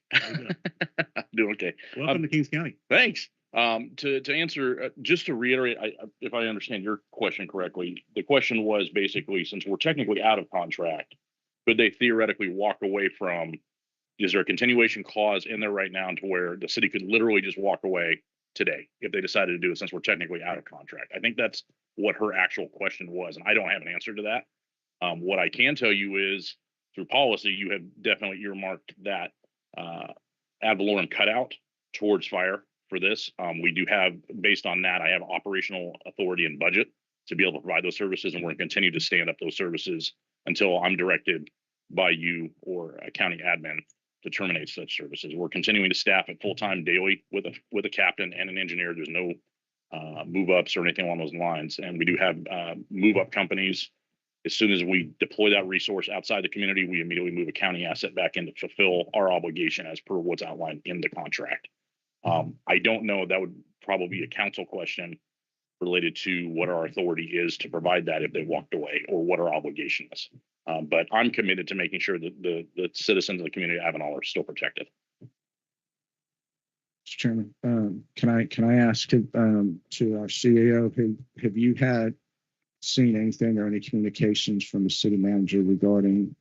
Doing okay. Welcome to Kings County. Thanks. To answer, just to reiterate, if I understand your question correctly, the question was basically, since we're technically out of contract, could they theoretically walk away from, is there a continuation clause in there right now to where the city could literally just walk away today if they decided to do it since we're technically out of contract? I think that's what her actual question was, and I don't have an answer to that. What I can tell you is through policy, you have definitely earmarked that ad valorem cutout towards fire for this. We do have, based on that, I have operational authority and budget to be able to provide those services, and we're going to continue to stand up those services until I'm directed by you or a county admin to terminate such services. We're continuing to staff at full-time daily with a captain and an engineer. There's no move ups or anything along those lines, and we do have move up companies. As soon as we deploy that resource outside the community, we immediately move a county asset back in to fulfill our obligation as per what's outlined in the contract. I don't know, that would probably be a council question related to what our authority is to provide that if they walked away, or what our obligation is. But I'm committed to making sure that the citizens of the community of Avenal are still protected. Mr. Chairman, can I ask to our CAO, have you seen anything or any communications from the city manager regarding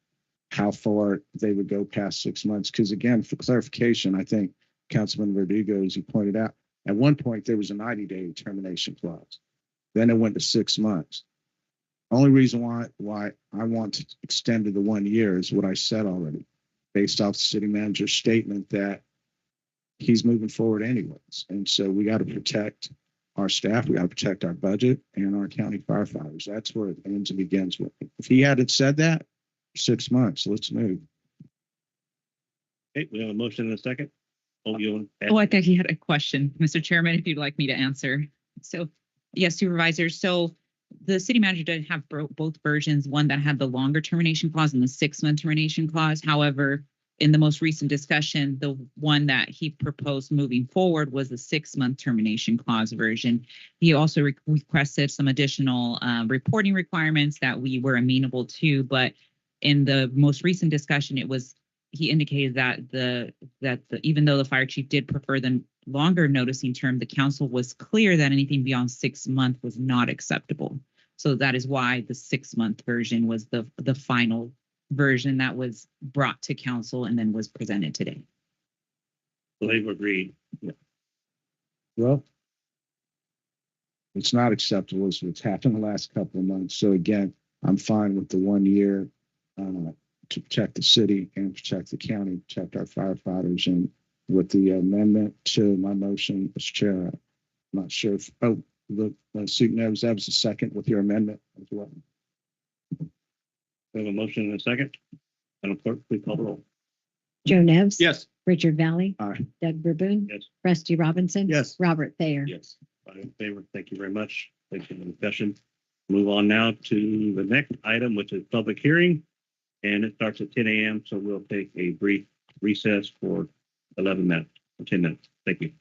how far they would go past 6 months? Because again, for clarification, I think Councilman Verdugo, as he pointed out, at one point there was a 90-day termination clause. Then it went to 6 months. Only reason why I want to extend to the 1 year is what I said already, based off the city manager's statement that he's moving forward anyways. And so we got to protect our staff, we got to protect our budget and our county firefighters. That's where it ends and begins with. If he hadn't said that, 6 months, let's move. Okay, we have a motion and a second. I think he had a question, Mr. Chairman, if you'd like me to answer. So, yes, Supervisors. So the city manager did have both versions, one that had the longer termination clause and the 6-month termination clause. However, in the most recent discussion, the one that he proposed moving forward was the 6-month termination clause version. He also requested some additional reporting requirements that we were amenable to, but in the most recent discussion, he indicated that even though the fire chief did prefer the longer noticing term, the council was clear that anything beyond 6 months was not acceptable. So that is why the 6-month version was the final version that was brought to council and then was presented today. So they've agreed. Yeah. Well, it's not acceptable as what's happened the last couple of months. So again, I'm fine with the 1 year to protect the city and protect the county, protect our firefighters. And with the amendment to my motion, Mr. Chair, I'm not sure if, the suit knows that was the second with your amendment as well. We have a motion and a second. Madam Clerk, please call the roll. Joe Nevs. Yes. Richard Valley. Aye. Doug Verboon. Yes. Rusty Robinson. Yes. Robert Thayer. Yes. 5 in favor. Thank you very much. Thanks for the discussion. Move on now to the next item, which is public hearing. And it starts at 10 a.m. So we'll take a brief recess for 11 minutes, or 10 minutes. Thank you.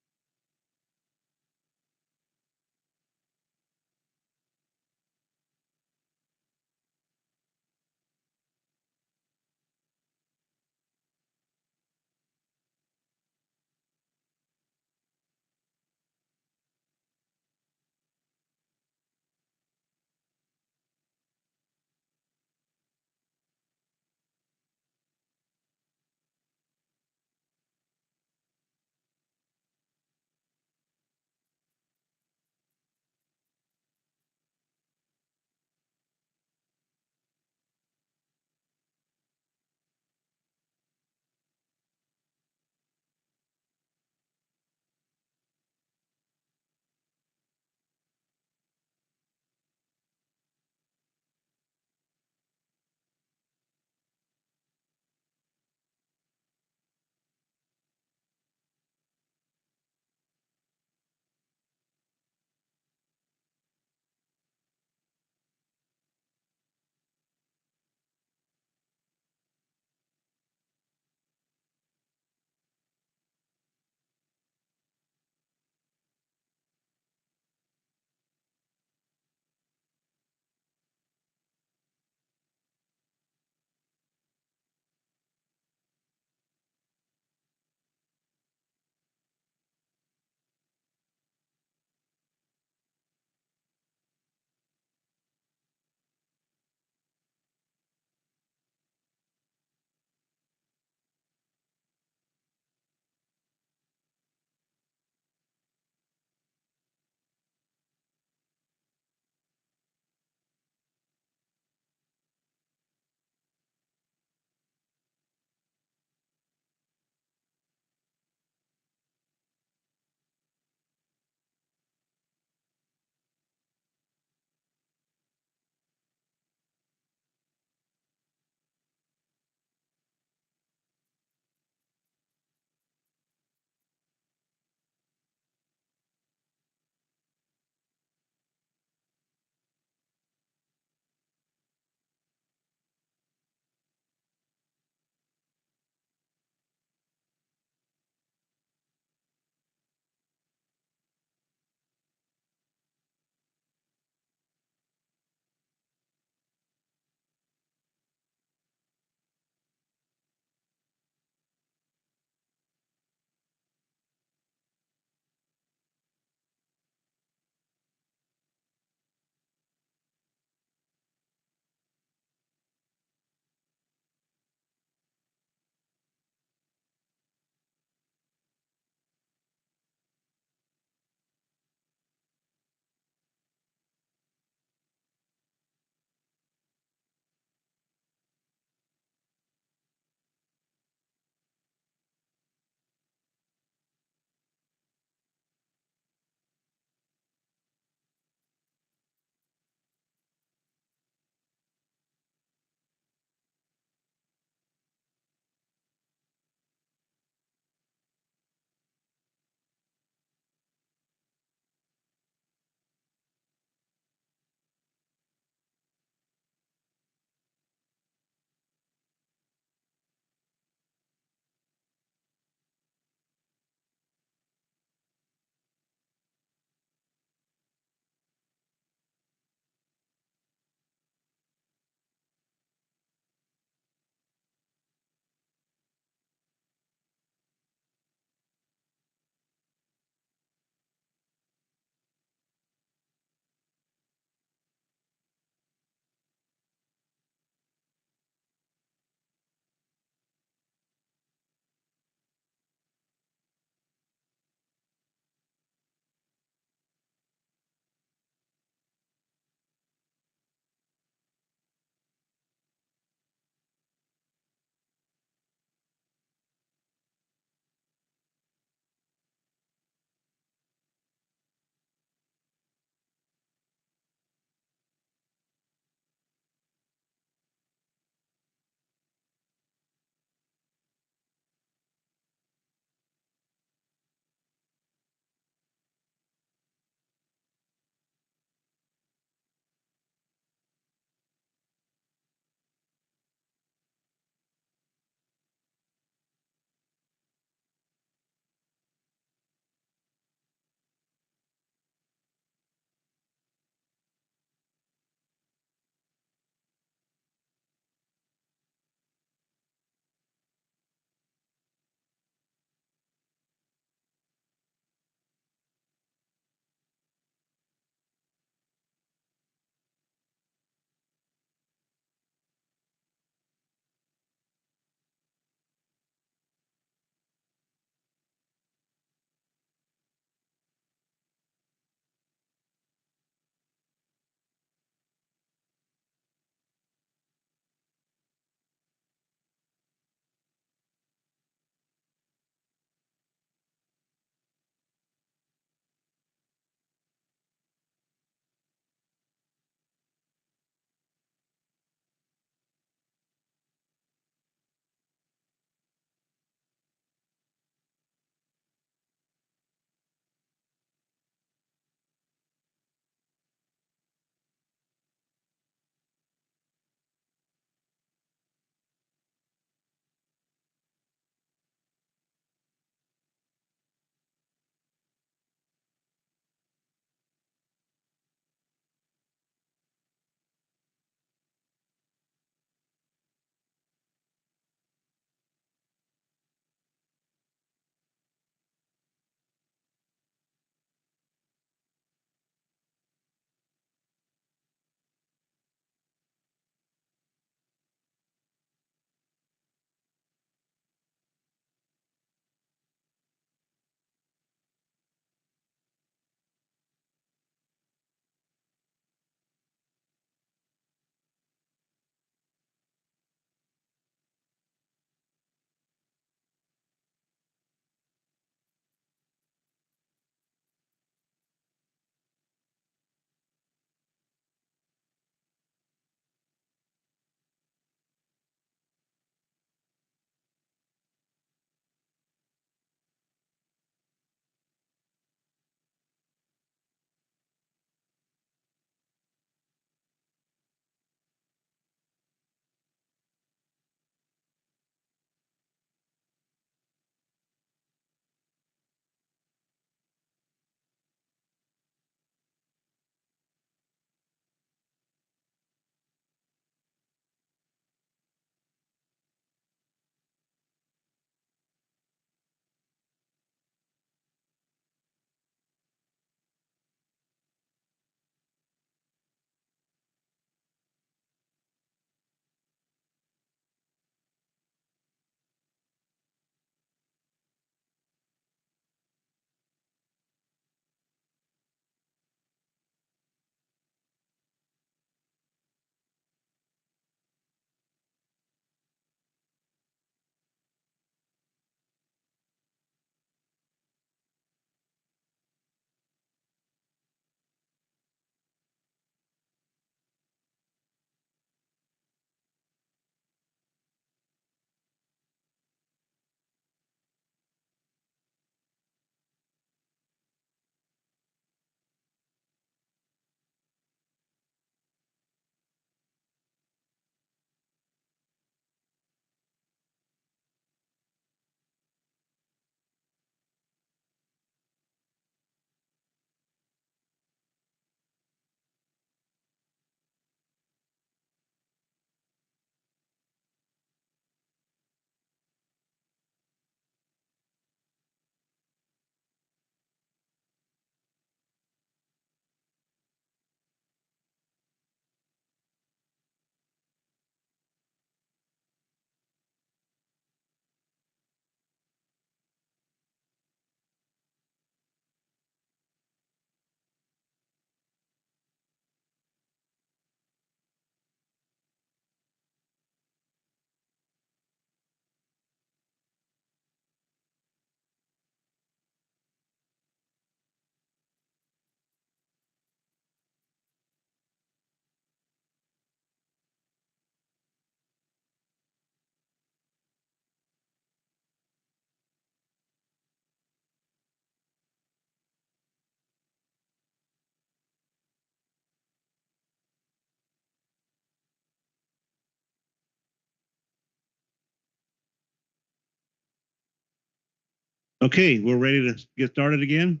Okay, we're ready to get started again.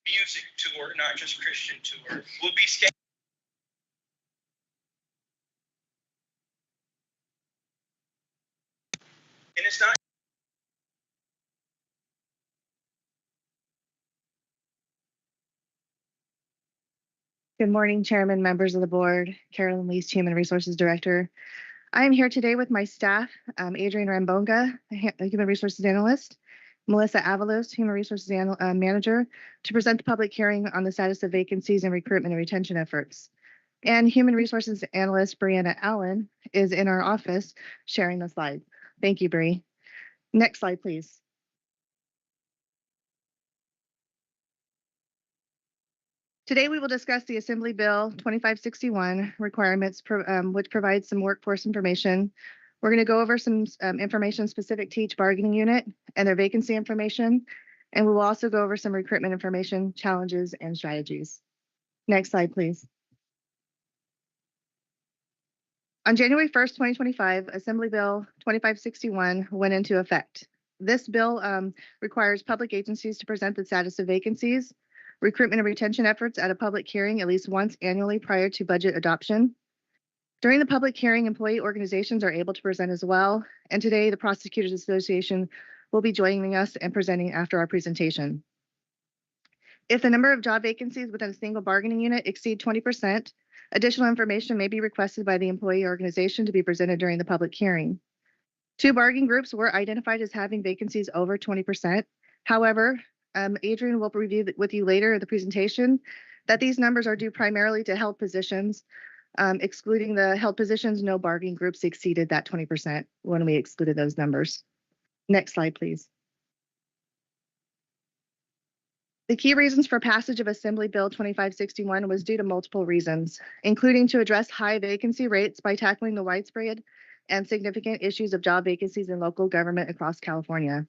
Music tour, not just Christian tour. We'll be and it's not. Good morning, Chairman, members of the board, Carolyn Least, Human Resources Director. I am here today with my staff, Adrian Rambonga, Human Resources Analyst, Melissa Avalos, Human Resources Manager, to present the public hearing on the status of vacancies and recruitment and retention efforts. And Human Resources Analyst Brianna Allen is in our office sharing the slides. Thank you, Bree. Next slide, please. Today, we will discuss the Assembly Bill 2561 requirements, which provides some workforce information. We're going to go over some information specific to each bargaining unit and their vacancy information. And we will also go over some recruitment information, challenges, and strategies. Next slide, please. On January 1st, 2025, Assembly Bill 2561 went into effect. This bill requires public agencies to present the status of vacancies, recruitment and retention efforts at a public hearing at least once annually prior to budget adoption. During the public hearing, employee organizations are able to present as well. And today, the Prosecutors Association will be joining us and presenting after our presentation. If the number of job vacancies within a single bargaining unit exceed 20%, additional information may be requested by the employee organization to be presented during the public hearing. 2 bargaining groups were identified as having vacancies over 20%. However, Adrian will review with you later in the presentation that these numbers are due primarily to held positions. Excluding the held positions, no bargaining groups exceeded that 20% when we excluded those numbers. Next slide, please. The key reasons for passage of Assembly Bill 2561 was due to multiple reasons, including to address high vacancy rates by tackling the widespread and significant issues of job vacancies in local government across California.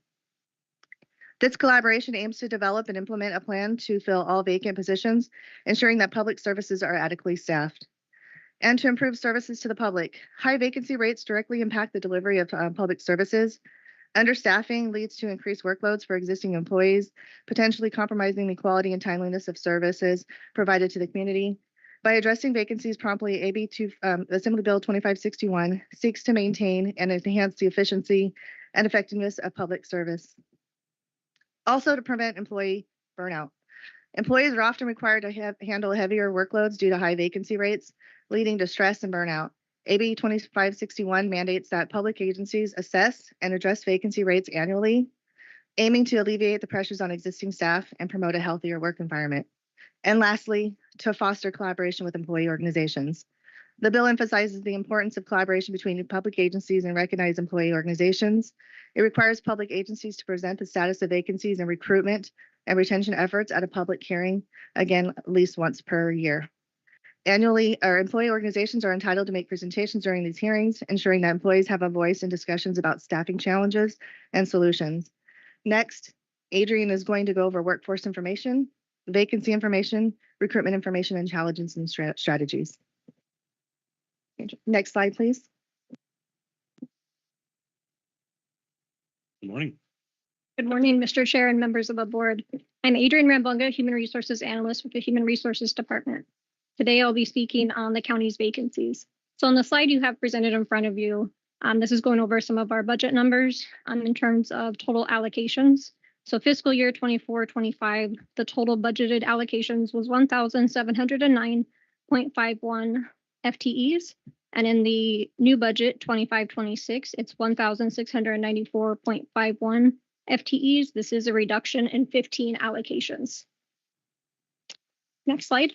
This collaboration aims to develop and implement a plan to fill all vacant positions, ensuring that public services are adequately staffed, and to improve services to the public. High vacancy rates directly impact the delivery of public services. Understaffing leads to increased workloads for existing employees, potentially compromising the quality and timeliness of services provided to the community. By addressing vacancies promptly, Assembly Bill 2561 seeks to maintain and enhance the efficiency and effectiveness of public service. Also, to prevent employee burnout. Employees are often required to handle heavier workloads due to high vacancy rates, leading to stress and burnout. AB 2561 mandates that public agencies assess and address vacancy rates annually, aiming to alleviate the pressures on existing staff and promote a healthier work environment. And lastly, to foster collaboration with employee organizations. The bill emphasizes the importance of collaboration between public agencies and recognized employee organizations. It requires public agencies to present the status of vacancies and recruitment and retention efforts at a public hearing, again, at least once per year. Annually, our employee organizations are entitled to make presentations during these hearings, ensuring that employees have a voice in discussions about staffing challenges and solutions. Next, Adrian is going to go over workforce information, vacancy information, recruitment information, and challenges and strategies. Next slide, please. Good morning. Good morning, Mr. Chair and members of the board. I'm Adrian Rambonga, Human Resources Analyst with the Human Resources Department. Today, I'll be speaking on the county's vacancies. So on the slide you have presented in front of you, this is going over some of our budget numbers in terms of total allocations. So fiscal year 24-25, the total budgeted allocations was 1,709.51 FTEs. And in the new budget, 25-26, it's 1,694.51 FTEs. This is a reduction in 15 allocations. Next slide.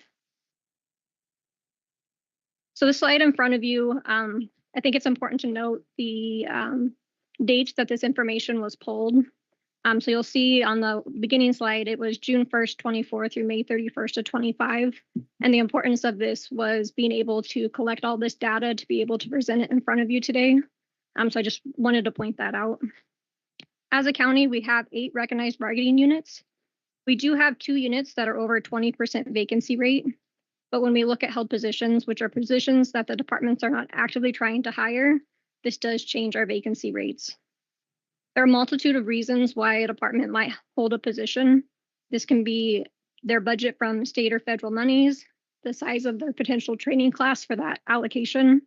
So the slide in front of you, I think it's important to note the date that this information was pulled. So you'll see on the beginning slide, it was June 1st, 24 through May 31st of 25. And the importance of this was being able to collect all this data to be able to present it in front of you today. So I just wanted to point that out. As a county, we have 8 recognized bargaining units. We do have 2 units that are over 20% vacancy rate. But when we look at held positions, which are positions that the departments are not actively trying to hire, this does change our vacancy rates. There are a multitude of reasons why a department might hold a position. This can be their budget from state or federal monies, the size of their potential training class for that allocation.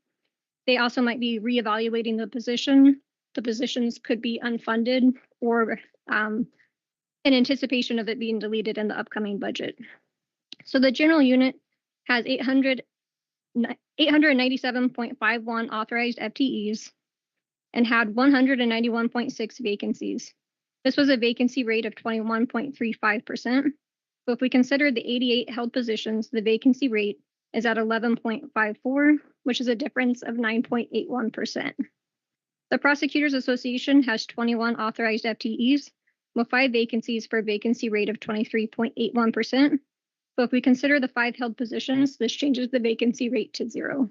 They also might be reevaluating the position. The positions could be unfunded or in anticipation of it being deleted in the upcoming budget. So the general unit has 897.51 authorized FTEs and had 191.6 vacancies. This was a vacancy rate of 21.35%. So if we consider the 88 held positions, the vacancy rate is at 11.54, which is a difference of 9.81%. The Prosecutors Association has 21 authorized FTEs with 5 vacancies for a vacancy rate of 23.81%. So if we consider the 5 held positions, this changes the vacancy rate to 0,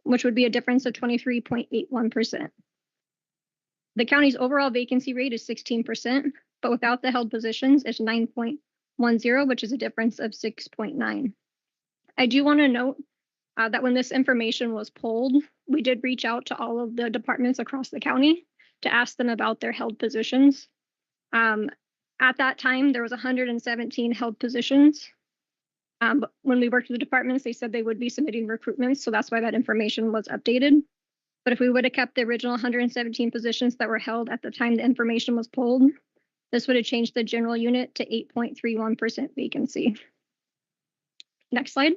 which would be a difference of 23.81%. The county's overall vacancy rate is 16%, but without the held positions, it's 9.10, which is a difference of 6.9. I do want to note that when this information was pulled, we did reach out to all of the departments across the county to ask them about their held positions. At that time, there was 117 held positions. But when we worked with the departments, they said they would be submitting recruitments, so that's why that information was updated. But if we would have kept the original 117 positions that were held at the time the information was pulled, this would have changed the general unit to 8.31% vacancy. Next slide.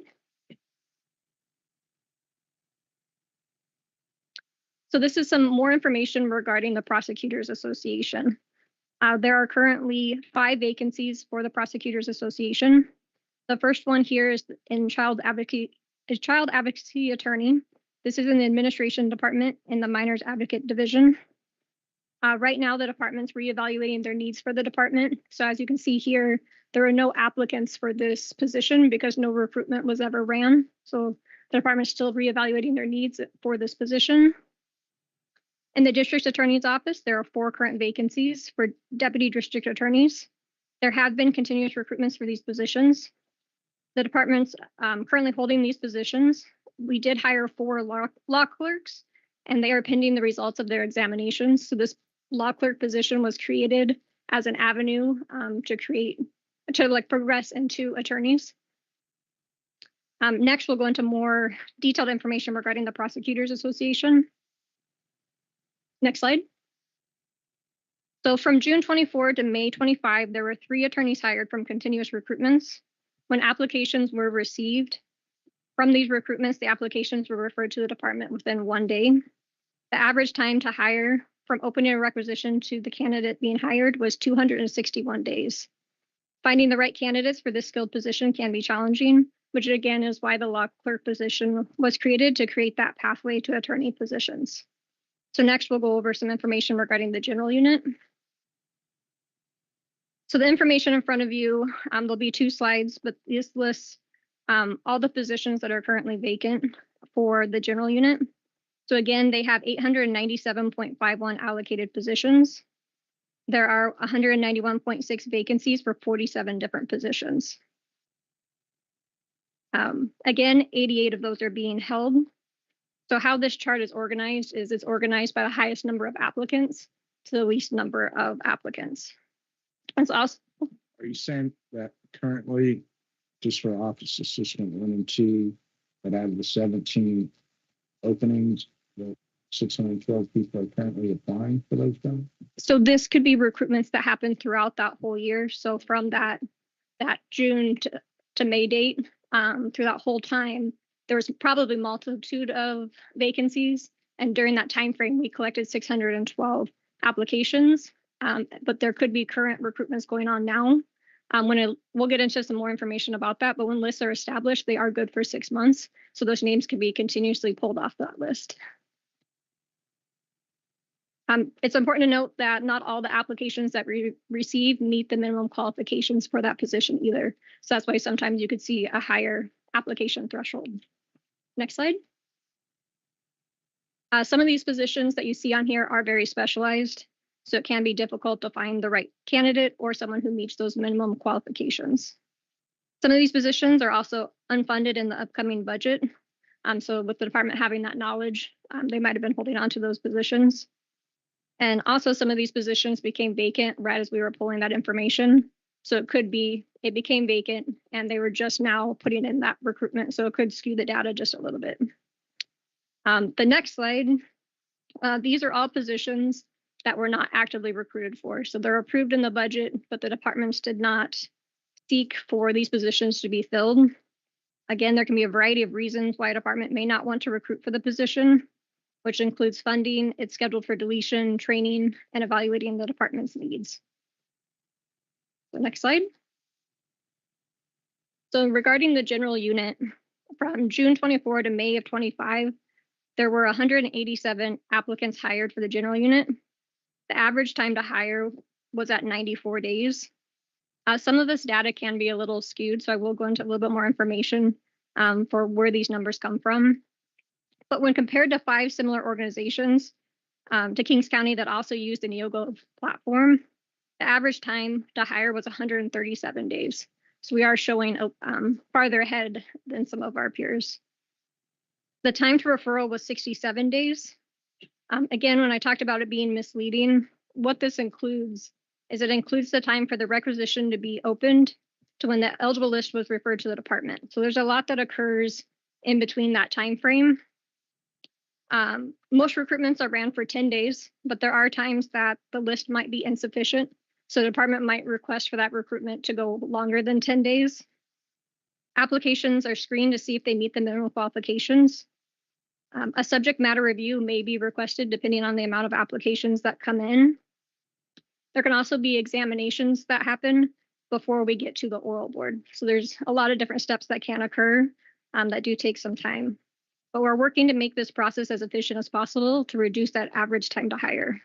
So this is some more information regarding the Prosecutors Association. There are currently 5 vacancies for the Prosecutors Association. The first one here is in child advocacy attorney. This is in the administration department in the minors advocate division. Right now, the department's reevaluating their needs for the department. So as you can see here, there are no applicants for this position because no recruitment was ever ran. So the department's still reevaluating their needs for this position. In the district attorney's office, there are 4 current vacancies for deputy district attorneys. There have been continuous recruitments for these positions. The department's currently holding these positions. We did hire 4 law clerks, and they are pending the results of their examinations. So this law clerk position was created as an avenue to progress into attorneys. Next, we'll go into more detailed information regarding the Prosecutors Association. Next slide. So from June 24 to May 25, there were 3 attorneys hired from continuous recruitments. When applications were received from these recruitments, the applications were referred to the department within 1 day. The average time to hire from opening a requisition to the candidate being hired was 261 days. Finding the right candidates for this skilled position can be challenging, which again is why the law clerk position was created to create that pathway to attorney positions. So next we'll go over some information regarding the general unit. So the information in front of you, there'll be 2 slides, but this lists all the positions that are currently vacant for the general unit. So again, they have 897.51 allocated positions. There are 191.6 vacancies for 47 different positions. Again, 88 of those are being held. So how this chart is organized is it's organized by the highest number of applicants to the least number of applicants. And so also, Are you saying that currently, just for office assistant 1 and 2, that out of the 17 openings, the 612 people are currently applying for those jobs? so this could be recruitments that happen throughout that whole year. So from that June to May date, through that whole time, there was probably multitude of vacancies. And during that time frame, we collected 612 applications. But there could be current recruitments going on now. We'll get into some more information about that, but when lists are established, they are good for 6 months. So those names can be continuously pulled off that list. It's important to note that not all the applications that we receive meet the minimum qualifications for that position either. So that's why sometimes you could see a higher application threshold. Next slide. Some of these positions that you see on here are very specialized. So it can be difficult to find the right candidate or someone who meets those minimum qualifications. Some of these positions are also unfunded in the upcoming budget. So with the department having that knowledge, they might have been holding on to those positions. And also some of these positions became vacant right as we were pulling that information. So it could be, it became vacant and they were just now putting in that recruitment. So it could skew the data just a little bit. The next slide, these are all positions that were not actively recruited for. So they're approved in the budget, but the departments did not seek for these positions to be filled. Again, there can be a variety of reasons why a department may not want to recruit for the position, which includes funding, it's scheduled for deletion, training, and evaluating the department's needs. The next slide. So regarding the general unit, from June 24 to May of 25, there were 187 applicants hired for the general unit. The average time to hire was at 94 days. Some of this data can be a little skewed, so I will go into a little bit more information for where these numbers come from. But when compared to 5 similar organizations to Kings County that also used the NeoGov platform, the average time to hire was 137 days. So we are showing farther ahead than some of our peers. The time to referral was 67 days. Again, when I talked about it being misleading, what this includes is it includes the time for the requisition to be opened to when the eligible list was referred to the department. So there's a lot that occurs in between that time frame. Most recruitments are ran for 10 days, but there are times that the list might be insufficient. So the department might request for that recruitment to go longer than 10 days. Applications are screened to see if they meet the minimum qualifications. A subject matter review may be requested depending on the amount of applications that come in. There can also be examinations that happen before we get to the oral board. So there's a lot of different steps that can occur that do take some time. But we're working to make this process as efficient as possible to reduce that average time to hire.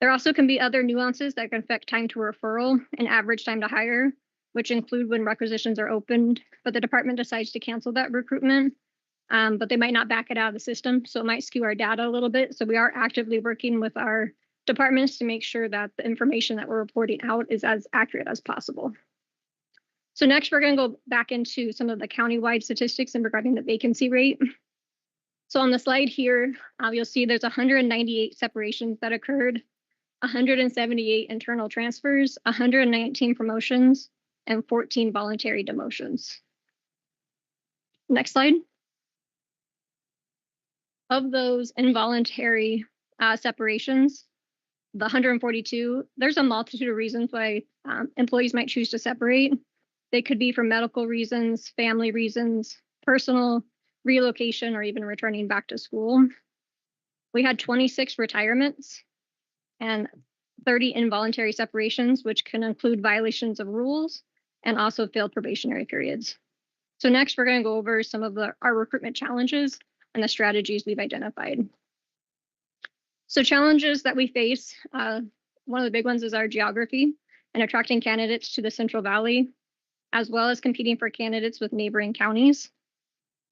There also can be other nuances that can affect time to referral and average time to hire, which include when requisitions are opened, but the department decides to cancel that recruitment, but they might not back it out of the system. So it might skew our data a little bit. So we are actively working with our departments to make sure that the information that we're reporting out is as accurate as possible. So next, we're going to go back into some of the countywide statistics and regarding the vacancy rate. So on the slide here, you'll see there's 198 separations that occurred, 178 internal transfers, 119 promotions, and 14 voluntary demotions. Next slide. Of those involuntary separations, the 142, there's a multitude of reasons why employees might choose to separate. They could be for medical reasons, family reasons, personal, relocation, or even returning back to school. We had 26 retirements and 30 involuntary separations, which can include violations of rules and also failed probationary periods. So next, we're going to go over some of our recruitment challenges and the strategies we've identified. So challenges that we face, one of the big ones is our geography and attracting candidates to the Central Valley, as well as competing for candidates with neighboring counties.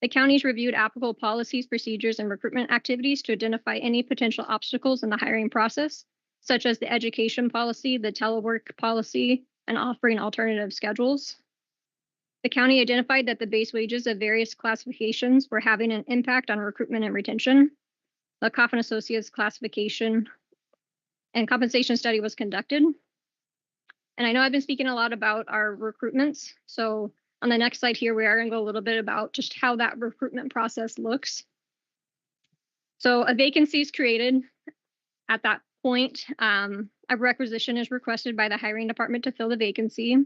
The counties reviewed applicable policies, procedures, and recruitment activities to identify any potential obstacles in the hiring process, such as the education policy, the telework policy, and offering alternative schedules. The county identified that the base wages of various classifications were having an impact on recruitment and retention. The Coffin Associates classification and compensation study was conducted. And I know I've been speaking a lot about our recruitments. So on the next slide here, we are going to go a little bit about just how that recruitment process looks. So a vacancy is created. At that point, a requisition is requested by the hiring department to fill the vacancy.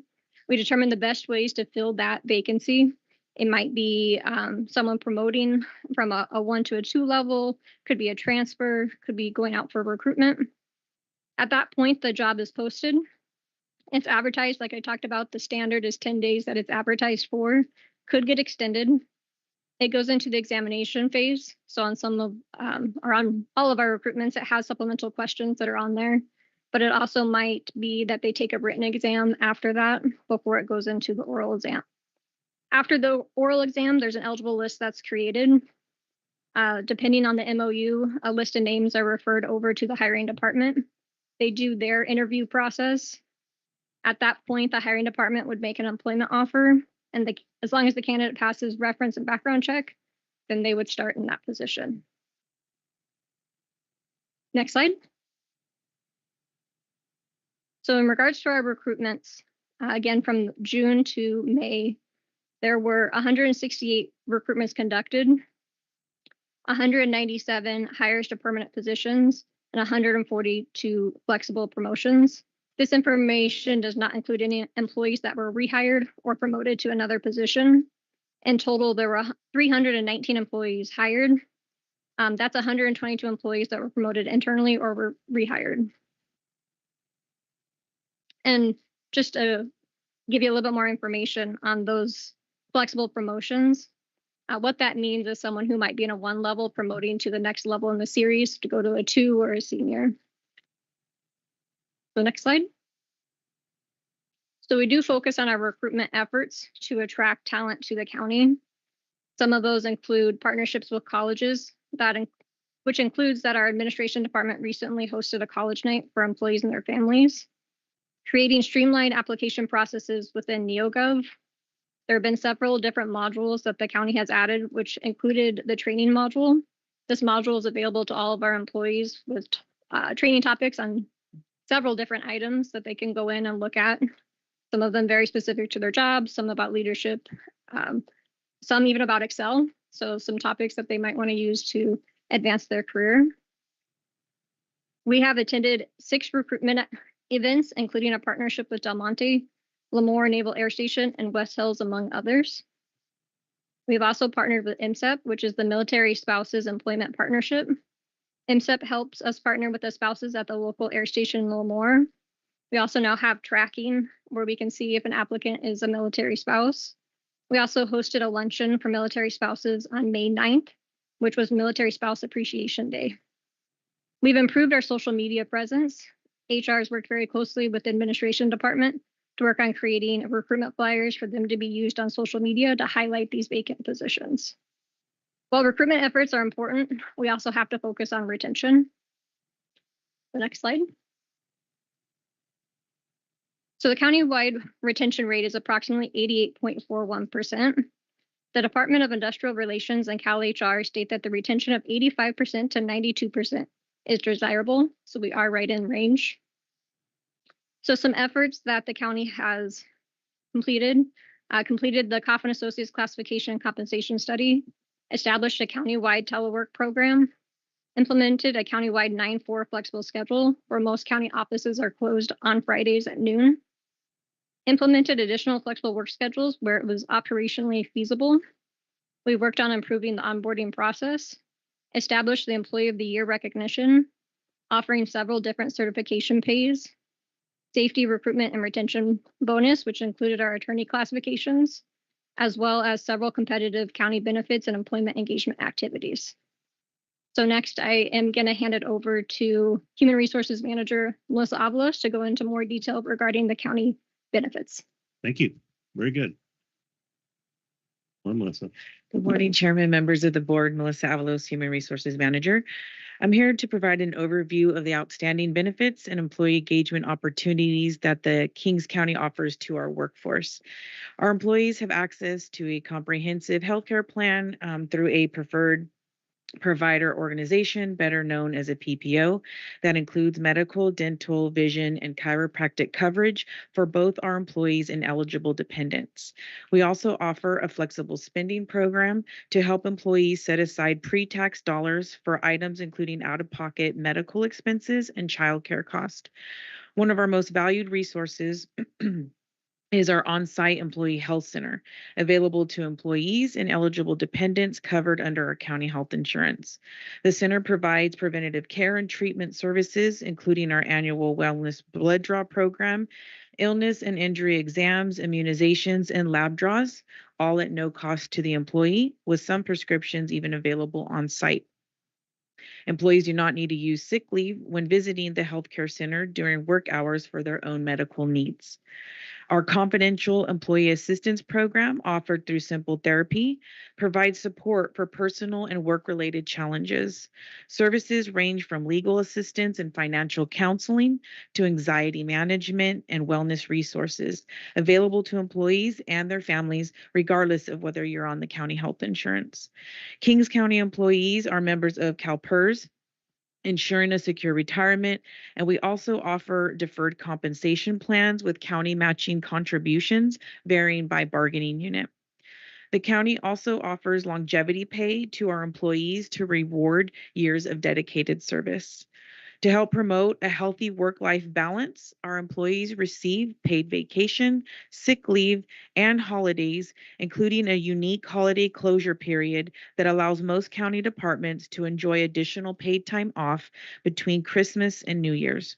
We determine the best ways to fill that vacancy. It might be someone promoting from a 1 to a 2 level, could be a transfer, could be going out for recruitment. At that point, the job is posted. It's advertised, like I talked about, the standard is 10 days that it's advertised for, could get extended. It goes into the examination phase. So on some of, or on all of our recruitments, it has supplemental questions that are on there, but it also might be that they take a written exam after that before it goes into the oral exam. After the oral exam, there's an eligible list that's created. Depending on the MOU, a list of names are referred over to the hiring department. They do their interview process. At that point, the hiring department would make an employment offer, and as long as the candidate passes reference and background check, then they would start in that position. Next slide. So in regards to our recruitments, again, from June to May, there were 168 recruitments conducted, 197 hires to permanent positions, and 142 flexible promotions. This information does not include any employees that were rehired or promoted to another position. In total, there were 319 employees hired. That's 122 employees that were promoted internally or were rehired. And just to give you a little bit more information on those flexible promotions, what that means is someone who might be in a 1 level promoting to the next level in the series to go to a 2 or a senior. So next slide. So we do focus on our recruitment efforts to attract talent to the county. Some of those include partnerships with colleges, which includes that our administration department recently hosted a college night for employees and their families. Creating streamlined application processes within NeoGov. There have been several different modules that the county has added, which included the training module. This module is available to all of our employees with training topics on several different items that they can go in and look at. Some of them very specific to their job, some about leadership, some even about Excel. So some topics that they might want to use to advance their career. We have attended 6 recruitment events, including a partnership with Del Monte, Lemoore Naval Air Station, and West Hills, among others. We've also partnered with MSEP, which is the Military Spouses Employment Partnership. MSEP helps us partner with the spouses at the local air station in Lemoore. We also now have tracking where we can see if an applicant is a military spouse. We also hosted a luncheon for military spouses on May 9th, which was Military Spouse Appreciation Day. We've improved our social media presence. HR has worked very closely with the administration department to work on creating recruitment flyers for them to be used on social media to highlight these vacant positions. While recruitment efforts are important, we also have to focus on retention. The next slide. So the countywide retention rate is approximately 88.41%. The Department of Industrial Relations and Cal HR state that the retention of 85% to 92% is desirable, so we are right in range. So some efforts that the county has completed the Coffin Associates Classification and Compensation Study, established a countywide telework program, implemented a countywide 9-4 flexible schedule where most county offices are closed on Fridays at noon, implemented additional flexible work schedules where it was operationally feasible. We worked on improving the onboarding process, established the Employee of the Year recognition, offering several different certification pays, safety recruitment and retention bonus, which included our attorney classifications, as well as several competitive county benefits and employment engagement activities. So next, I am going to hand it over to Human Resources Manager Melissa Avalos to go into more detail regarding the county benefits. Thank you. Very good. Well, Melissa. Good morning, Chairman, members of the board. Melissa Avalos, Human Resources Manager. I'm here to provide an overview of the outstanding benefits and employee engagement opportunities that the Kings County offers to our workforce. Our employees have access to a comprehensive healthcare plan through a preferred provider organization, better known as a PPO, that includes medical, dental, vision, and chiropractic coverage for both our employees and eligible dependents. We also offer a flexible spending program to help employees set aside pre-tax dollars for items including out-of-pocket medical expenses and childcare cost. One of our most valued resources is our on-site employee health center, available to employees and eligible dependents covered under our county health insurance. The center provides preventative care and treatment services, including our annual wellness blood draw program, illness and injury exams, immunizations, and lab draws, all at no cost to the employee, with some prescriptions even available on site. Employees do not need to use sick leave when visiting the healthcare center during work hours for their own medical needs. Our confidential employee assistance program, offered through Simple Therapy, provides support for personal and work-related challenges. Services range from legal assistance and financial counseling to anxiety management and wellness resources, available to employees and their families, regardless of whether you're on the county health insurance. Kings County employees are members of CalPERS ensuring a secure retirement, and we also offer deferred compensation plans with county matching contributions varying by bargaining unit. The county also offers longevity pay to our employees to reward years of dedicated service. To help promote a healthy work-life balance, our employees receive paid vacation, sick leave, and holidays, including a unique holiday closure period that allows most county departments to enjoy additional paid time off between Christmas and New Year's.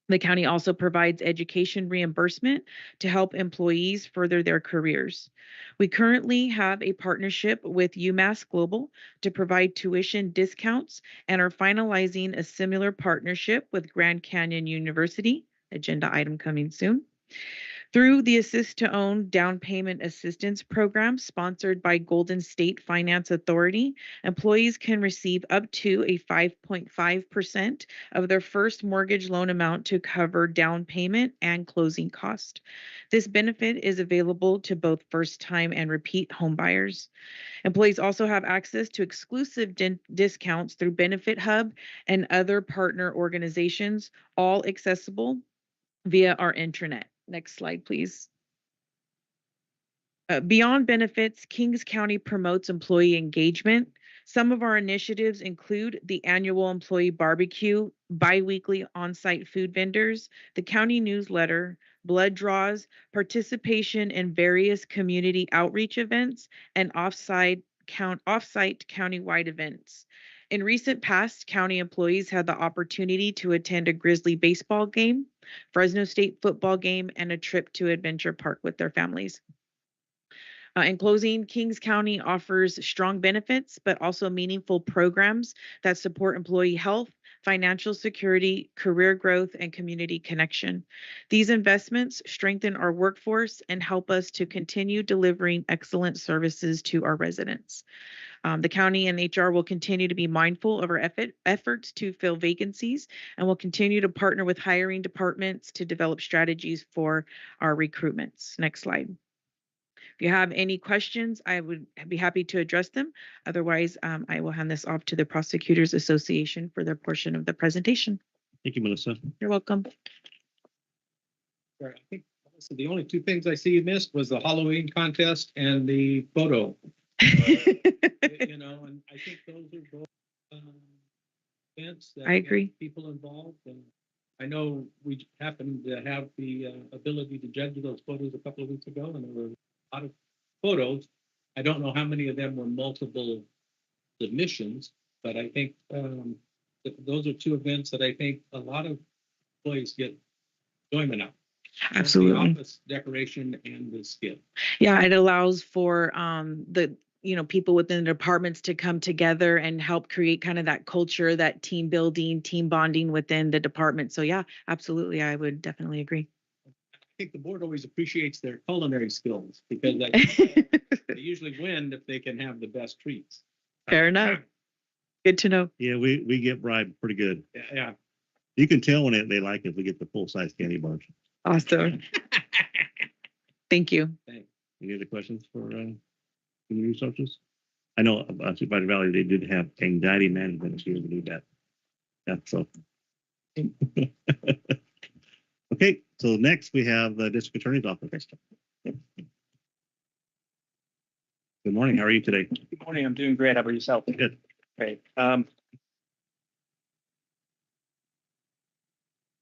The county also provides education reimbursement to help employees further their careers. We currently have a partnership with UMass Global to provide tuition discounts and are finalizing a similar partnership with Grand Canyon University, agenda item coming soon. Through the Assist to Own Down Payment Assistance Program sponsored by Golden State Finance Authority, employees can receive up to a 5.5% of their first mortgage loan amount to cover down payment and closing cost. This benefit is available to both first-time and repeat home buyers. Employees also have access to exclusive discounts through Benefit Hub and other partner organizations, all accessible via our intranet. Next slide, please. Beyond benefits, Kings County promotes employee engagement. Some of our initiatives include the annual employee barbecue, bi-weekly on-site food vendors, the county newsletter, blood draws, participation in various community outreach events, and off-site countywide events. In recent past, county employees had the opportunity to attend a Grizzly baseball game, Fresno State football game, and a trip to Adventure Park with their families. In closing, Kings County offers strong benefits, but also meaningful programs that support employee health, financial security, career growth, and community connection. These investments strengthen our workforce and help us to continue delivering excellent services to our residents. The county and HR will continue to be mindful of our efforts to fill vacancies and will continue to partner with hiring departments to develop strategies for our recruitments. Next slide. If you have any questions, I would be happy to address them. Otherwise, I will hand this off to the Prosecutors Association for their portion of the presentation. Thank you, Melissa. You're welcome. I think Melissa, the only two things I see you missed was the Halloween contest and the photo. You know, and I think those are both events that I agree. get people involved. And I know we happened to have the ability to judge those photos a couple of weeks ago, and there were a lot of photos. I don't know how many of them were multiple submissions, but I think those are two events that I think a lot of employees get enjoyment out. Absolutely. The office decoration and the skit. Yeah, it allows for the people within the departments to come together and help create kind of that culture, that team building, team bonding within the department. So yeah, absolutely, I would definitely agree. I think the board always appreciates their culinary skills because they usually win if they can have the best treats. Fair enough. Good to know. Yeah, we get bribed pretty good. Yeah. You can tell when they like it if we get the full-size candy bars. Awesome. Thank you. Thanks. Any other questions for human resources? I know Supervisor Valley, they did have anxiety management, if you ever need that. Yeah, so. Okay, so next we have the District Attorney's Office. Good morning, how are you today? Good morning, I'm doing great. How about yourself? Good. Great.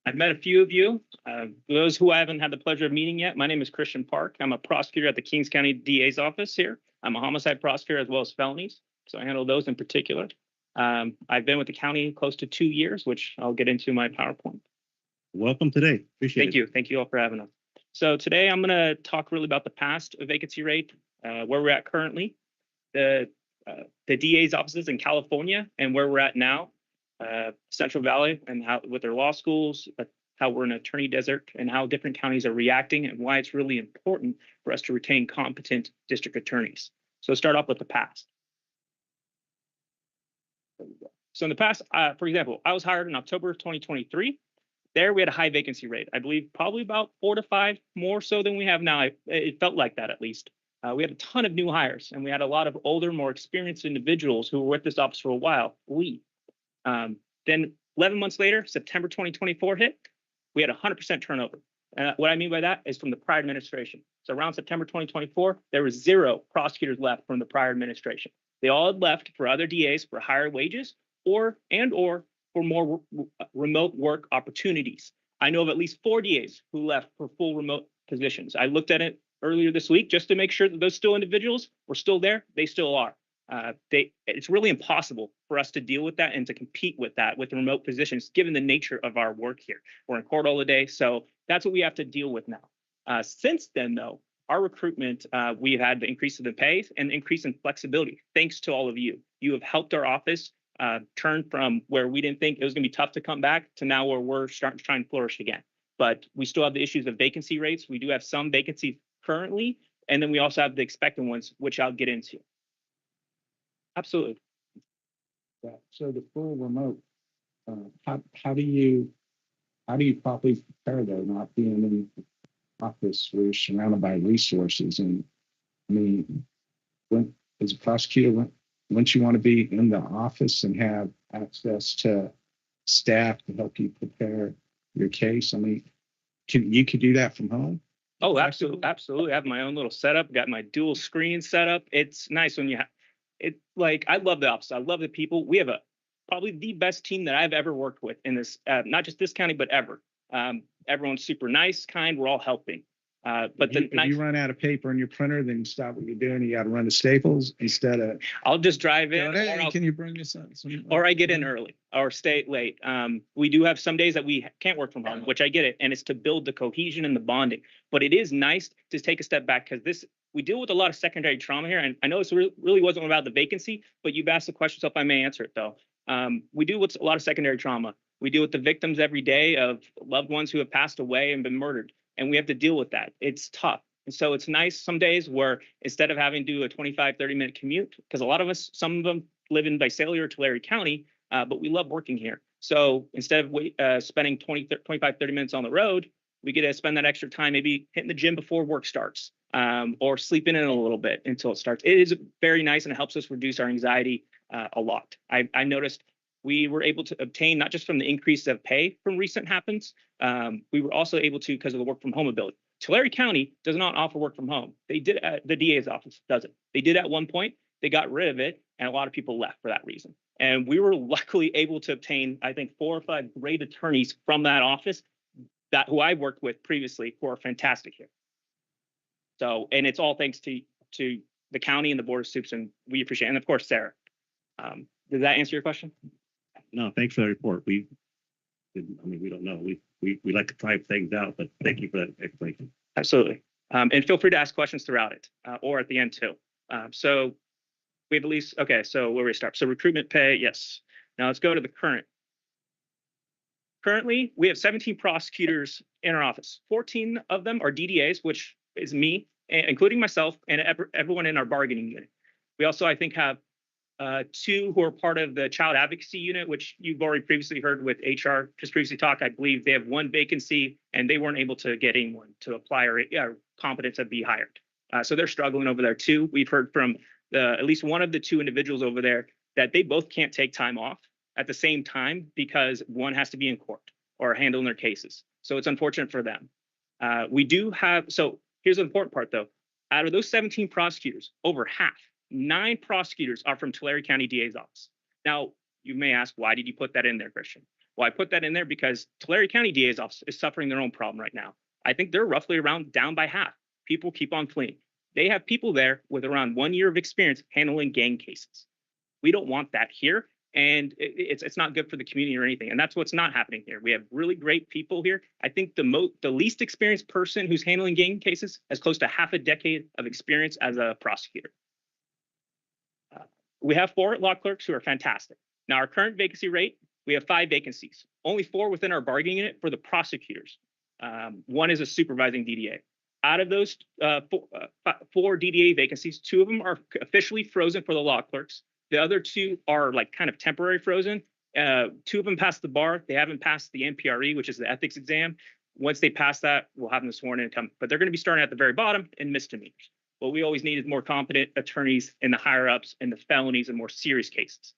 I've met a few of you. For those who I haven't had the pleasure of meeting yet, my name is Christian Park. I'm a prosecutor at the Kings County DA's office here. I'm a homicide prosecutor as well as felonies, so I handle those in particular. I've been with the county close to 2 years, which I'll get into my PowerPoint. Welcome today. Appreciate it. Thank you. Thank you all for having us. So today I'm going to talk really about the past vacancy rate, where we're at currently, the DA's offices in California, and where we're at now. Central Valley and how with their law schools, how we're an attorney desert and how different counties are reacting and why it's really important for us to retain competent district attorneys. So start off with the past. So in the past, for example, I was hired in October of 2023. There we had a high vacancy rate. I believe probably about 4 to 5 more so than we have now. It felt like that at least. We had a ton of new hires and we had a lot of older, more experienced individuals who were with this office for a while leave. Then 11 months later, September 2024 hit, we had 100% turnover. What I mean by that is from the prior administration. So around September 2024, there was 0 prosecutors left from the prior administration. They all had left for other DAs for higher wages or for more remote work opportunities. I know of at least 4 DAs who left for full remote positions. I looked at it earlier this week just to make sure that those still individuals were still there. They still are. It's really impossible for us to deal with that and to compete with that with the remote positions, given the nature of our work here. We're in court all the day, so that's what we have to deal with now. Since then, though, our recruitment, we've had the increase of the pay and the increase in flexibility, thanks to all of you. You have helped our office turn from where we didn't think it was going to be tough to come back to now where we're starting to try and flourish again. But we still have the issues of vacancy rates. We do have some vacancies currently, and then we also have the expected ones, which I'll get into. Absolutely. Yeah, so the full remote, how do you properly prepare though, not being in the office where you're surrounded by resources? And I mean, when as a prosecutor, wouldn't you want to be in the office and have access to staff to help you prepare your case? I mean, you could do that from home? Oh, absolutely. I have my own little setup, got my dual screen set up. It's nice when you have it. Like, I love the office. I love the people. We have probably the best team that I've ever worked with in this, not just this county, but ever. Everyone's super nice, kind. We're all helping. But if you run out of paper in your printer, then you stop what you're doing. You got to run to Staples instead of. I'll just drive in. Hey, can you bring this up? Or I get in early or stay late. We do have some days that we can't work from home, which I get it, and it's to build the cohesion and the bonding. But it is nice to take a step back because we deal with a lot of secondary trauma here, and I know this really wasn't about the vacancy, but you've asked the question, so if I may answer it though. We deal with a lot of secondary trauma. We deal with the victims every day of loved ones who have passed away and been murdered. And we have to deal with that. It's tough. And so it's nice some days where instead of having to do a 25, 30-minute commute, because a lot of us, some of them live in Visalia or Tulare County, but we love working here. So instead of spending 25, 30 minutes on the road, we get to spend that extra time maybe hitting the gym before work starts or sleeping in a little bit until it starts. It is very nice and it helps us reduce our anxiety a lot. I noticed we were able to obtain not just from the increase of pay from recent happens, we were also able to because of the work from home ability. Tulare County does not offer work from home. They did, the DA's office doesn't. They did at one point, they got rid of it, and a lot of people left for that reason. And we were luckily able to obtain, I think, 4 or 5 great attorneys from that office who I worked with previously who are fantastic here. So, and it's all thanks to the county and the Board of Supes, and we appreciate it. And of course, Sarah. Does that answer your question? No, thanks for the report. We don't know. We like to try things out, but thank you for that explanation. Absolutely. And feel free to ask questions throughout it or at the end too. So we have at least, okay, so where we start. So recruitment pay, yes. Now let's go to the current. Currently, we have 17 prosecutors in our office. 14 of them are DDAs, which is me, including myself and everyone in our bargaining unit. We also, I think, have 2 who are part of the child advocacy unit, which you've already previously heard with HR just previously talk. I believe they have 1 vacancy and they weren't able to get anyone to apply or competent to be hired. So they're struggling over there too. We've heard from at least one of the 2 individuals over there that they both can't take time off at the same time because one has to be in court or handling their cases. So it's unfortunate for them. We do have, so here's the important part though. Out of those 17 prosecutors, over half, 9 prosecutors are from Tulare County DA's office. Now, you may ask, why did you put that in there, Christian? Well, I put that in there because Tulare County DA's office is suffering their own problem right now. I think they're roughly down by half. People keep on fleeing. They have people there with around 1 year of experience handling gang cases. We don't want that here, and it's not good for the community or anything. And that's what's not happening here. We have really great people here. I think the least experienced person who's handling gang cases has close to half a decade of experience as a prosecutor. We have 4 law clerks who are fantastic. Now, our current vacancy rate, we have 5 vacancies, only 4 within our bargaining unit for the prosecutors. 1 is a supervising DDA. Out of those 4 DDA vacancies, 2 of them are officially frozen for the law clerks. The other 2 are like kind of temporary frozen. 2 of them passed the bar. They haven't passed the NPRE, which is the ethics exam. Once they pass that, we'll have them sworn in and come. But they're going to be starting at the very bottom in misdemeanors. What we always need is more competent attorneys in the higher ups and the felonies and more serious cases.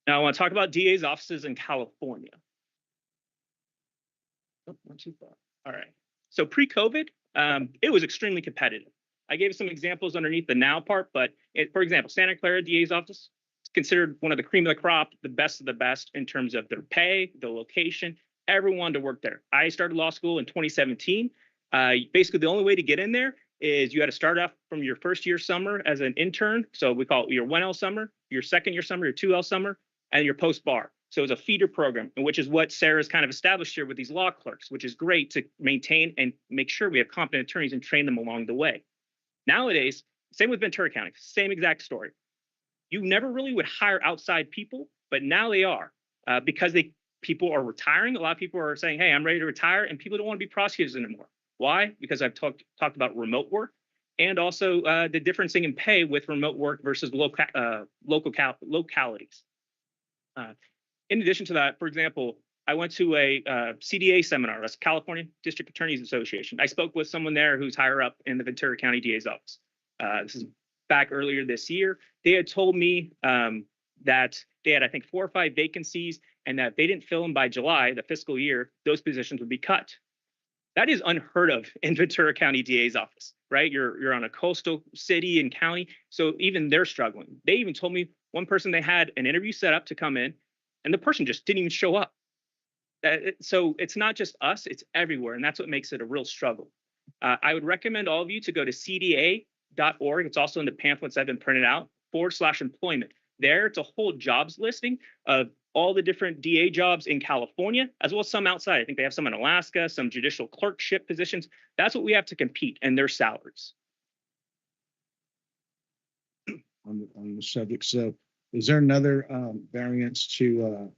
Now I want to talk about DA's offices in California. Oh, not too far. All right. So pre-COVID, it was extremely competitive. I gave some examples underneath the now part, but for example, Santa Clara DA's office is considered one of the cream of the crop, the best of the best in terms of their pay, the location. Everyone wanted to work there. I started law school in 2017. Basically, the only way to get in there is you had to start off from your first year summer as an intern. So we call it your 1L summer, your second year summer, your 2L summer, and your post bar. So it's a feeder program, which is what Sarah's kind of established here with these law clerks, which is great to maintain and make sure we have competent attorneys and train them along the way. Nowadays, same with Ventura County, same exact story. You never really would hire outside people, but now they are because people are retiring. A lot of people are saying, hey, I'm ready to retire, and people don't want to be prosecutors anymore. Why? Because I've talked about remote work and also the differencing in pay with remote work versus localities. In addition to that, for example, I went to a CDA seminar, that's California District Attorneys Association. I spoke with someone there who's higher up in the Ventura County DA's office. This is back earlier this year. They had told me that they had, I think, 4 or 5 vacancies, and that if they didn't fill them by July, the fiscal year, those positions would be cut. That is unheard of in Ventura County DA's office, right? You're on a coastal city and county, so even they're struggling. They even told me one person, they had an interview set up to come in, and the person just didn't even show up. So it's not just us, it's everywhere, and that's what makes it a real struggle. I would recommend all of you to go to cda.org. It's also in the pamphlets that have been printed out, /employment. There, it's a whole jobs listing of all the different DA jobs in California, as well as some outside. I think they have some in Alaska, some judicial clerkship positions. That's what we have to compete, and their salaries. On the subject, so is there another variance to